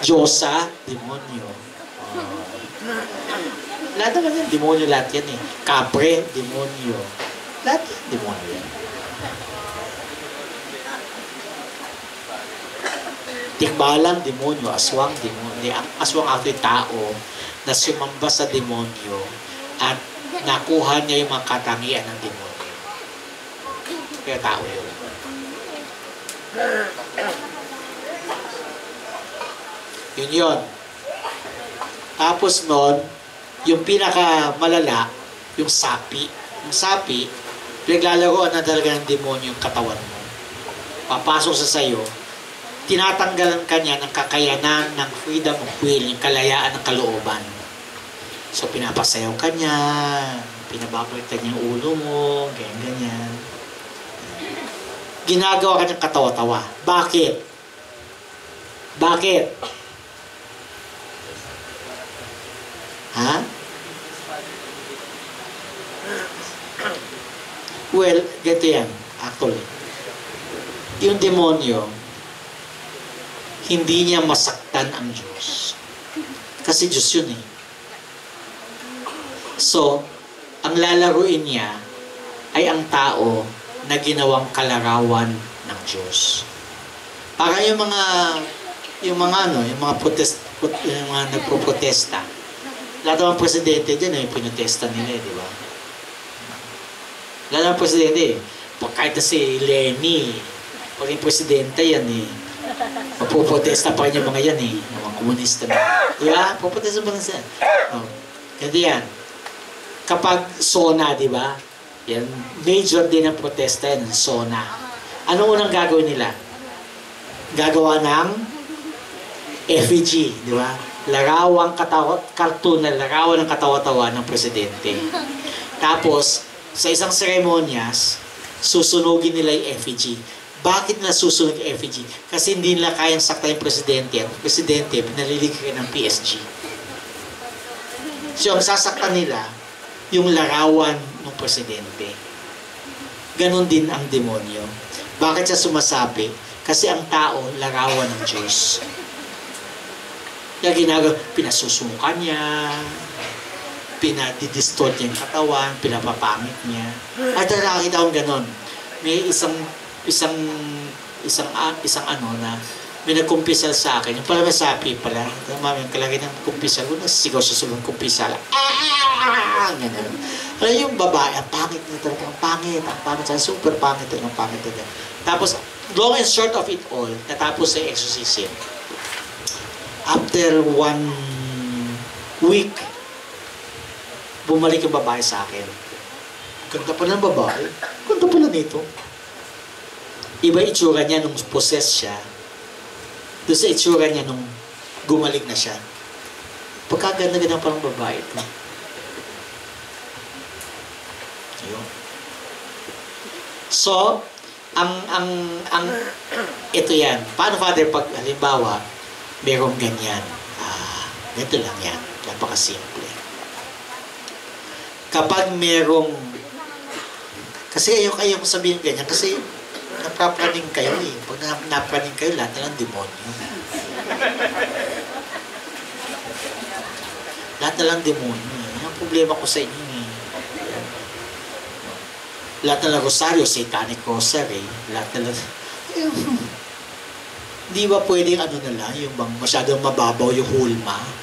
Diyosa, demonyo. Lahat naman yan, demonyo lahat yan eh. Kapre, demonyo. Lahat yan, demonyo yan. Tikbalang, demonyo. Aswang, demonyo. Ang aswang actually tao na sumamba sa demonyo at nakuha niya yung mga katangian ng demonyo. Kaya tao yun. Yun. Tapos nun, yung pinakamalala, yung sapi. Yung sapi, pinaglalaroan na talaga ng demonyo yung katawan mo. Papasok sa sayo, tinatanggalan ka niya ng kakayanan ng freedom of will, yung kalayaan ng kalooban. So, pinapasayaw ka niya, pinababalitan niya yung ulo mo, ganyan. Ginagawa ka niyang katawa-tawa. Bakit? Bakit? Ha? Well, ganito yan, actually. Yung demonyo, hindi niya masaktan ang Diyos. Kasi Diyos yun eh. So, ang lalaruin niya ay ang tao na ginawang kalarawan ng Diyos. Para yung mga nagpo-protesta. Lahat ng presidente dyan ay pinotesta nila, di ba? Lahat ng presidente, kahit na si Lenny, pag yung presidente yan eh, magpo-protesta pa rin yung mga yan eh, mga komunista na. Di ba? Protesta pa rin siya. Ganti yan. Kapag SONA, di ba? Yan, major din ang protesta yan, SONA. Anong unang gagawin nila? Gagawa ng effigy, di ba? Cartoon na larawan ng katawa-tawa ng presidente. Tapos, sa isang seremonyas, susunugin nila yung effigy. Bakit na susunog yung effigy? Kasi hindi nila kayang sakta yung presidente. At yung presidente, pinaliligyan ng PSG. So, ang sasaktan nila, yung larawan ng presidente. Ganon din ang demonyo. Bakit siya sumasabi? Kasi ang tao, larawan ng Diyos. Kaya ginagawa, pinasusukan niya, pinadidistort niya yung katawan, pinapapangit niya. At nakakita akong ganon. May isang ano na may nagkumpisal sa akin. Yung pala may sapi pala. Yung kalagay ng kumpisal ko, nasisigaw sa sulong kumpisal. Ganun. Alam yung babae, ang pangit na talaga, ang pangit. Super pangit ang pangit talaga. Tapos, long and short of it all, natapos sa exorcism. After 1 week, bumalik yung babae sa akin. Ganda pala ng babae. Ganda pala nito. Iba itsura niya nung possessed siya. Doon sa itsura niya nung gumaling na siya. Pagkaganda-ganda palang babae ito. Ayun. So, ito yan. Paano, Father, pag halimbawa, merong ganyan. Ganito lang yan. Napakasimple. Kapag merong, kasi ayoko sabihin ganyan, kasi naprapraning kayo eh. Pag napraning kayo, lahat na lang demonyo. Lahat na lang demonyo eh. Yan ang problema ko sa inyo eh. lahat na rosaryo, satanic rosary, lahat na di ba pwedeng ano na lang, yung bang masyadong mababaw yung hulma?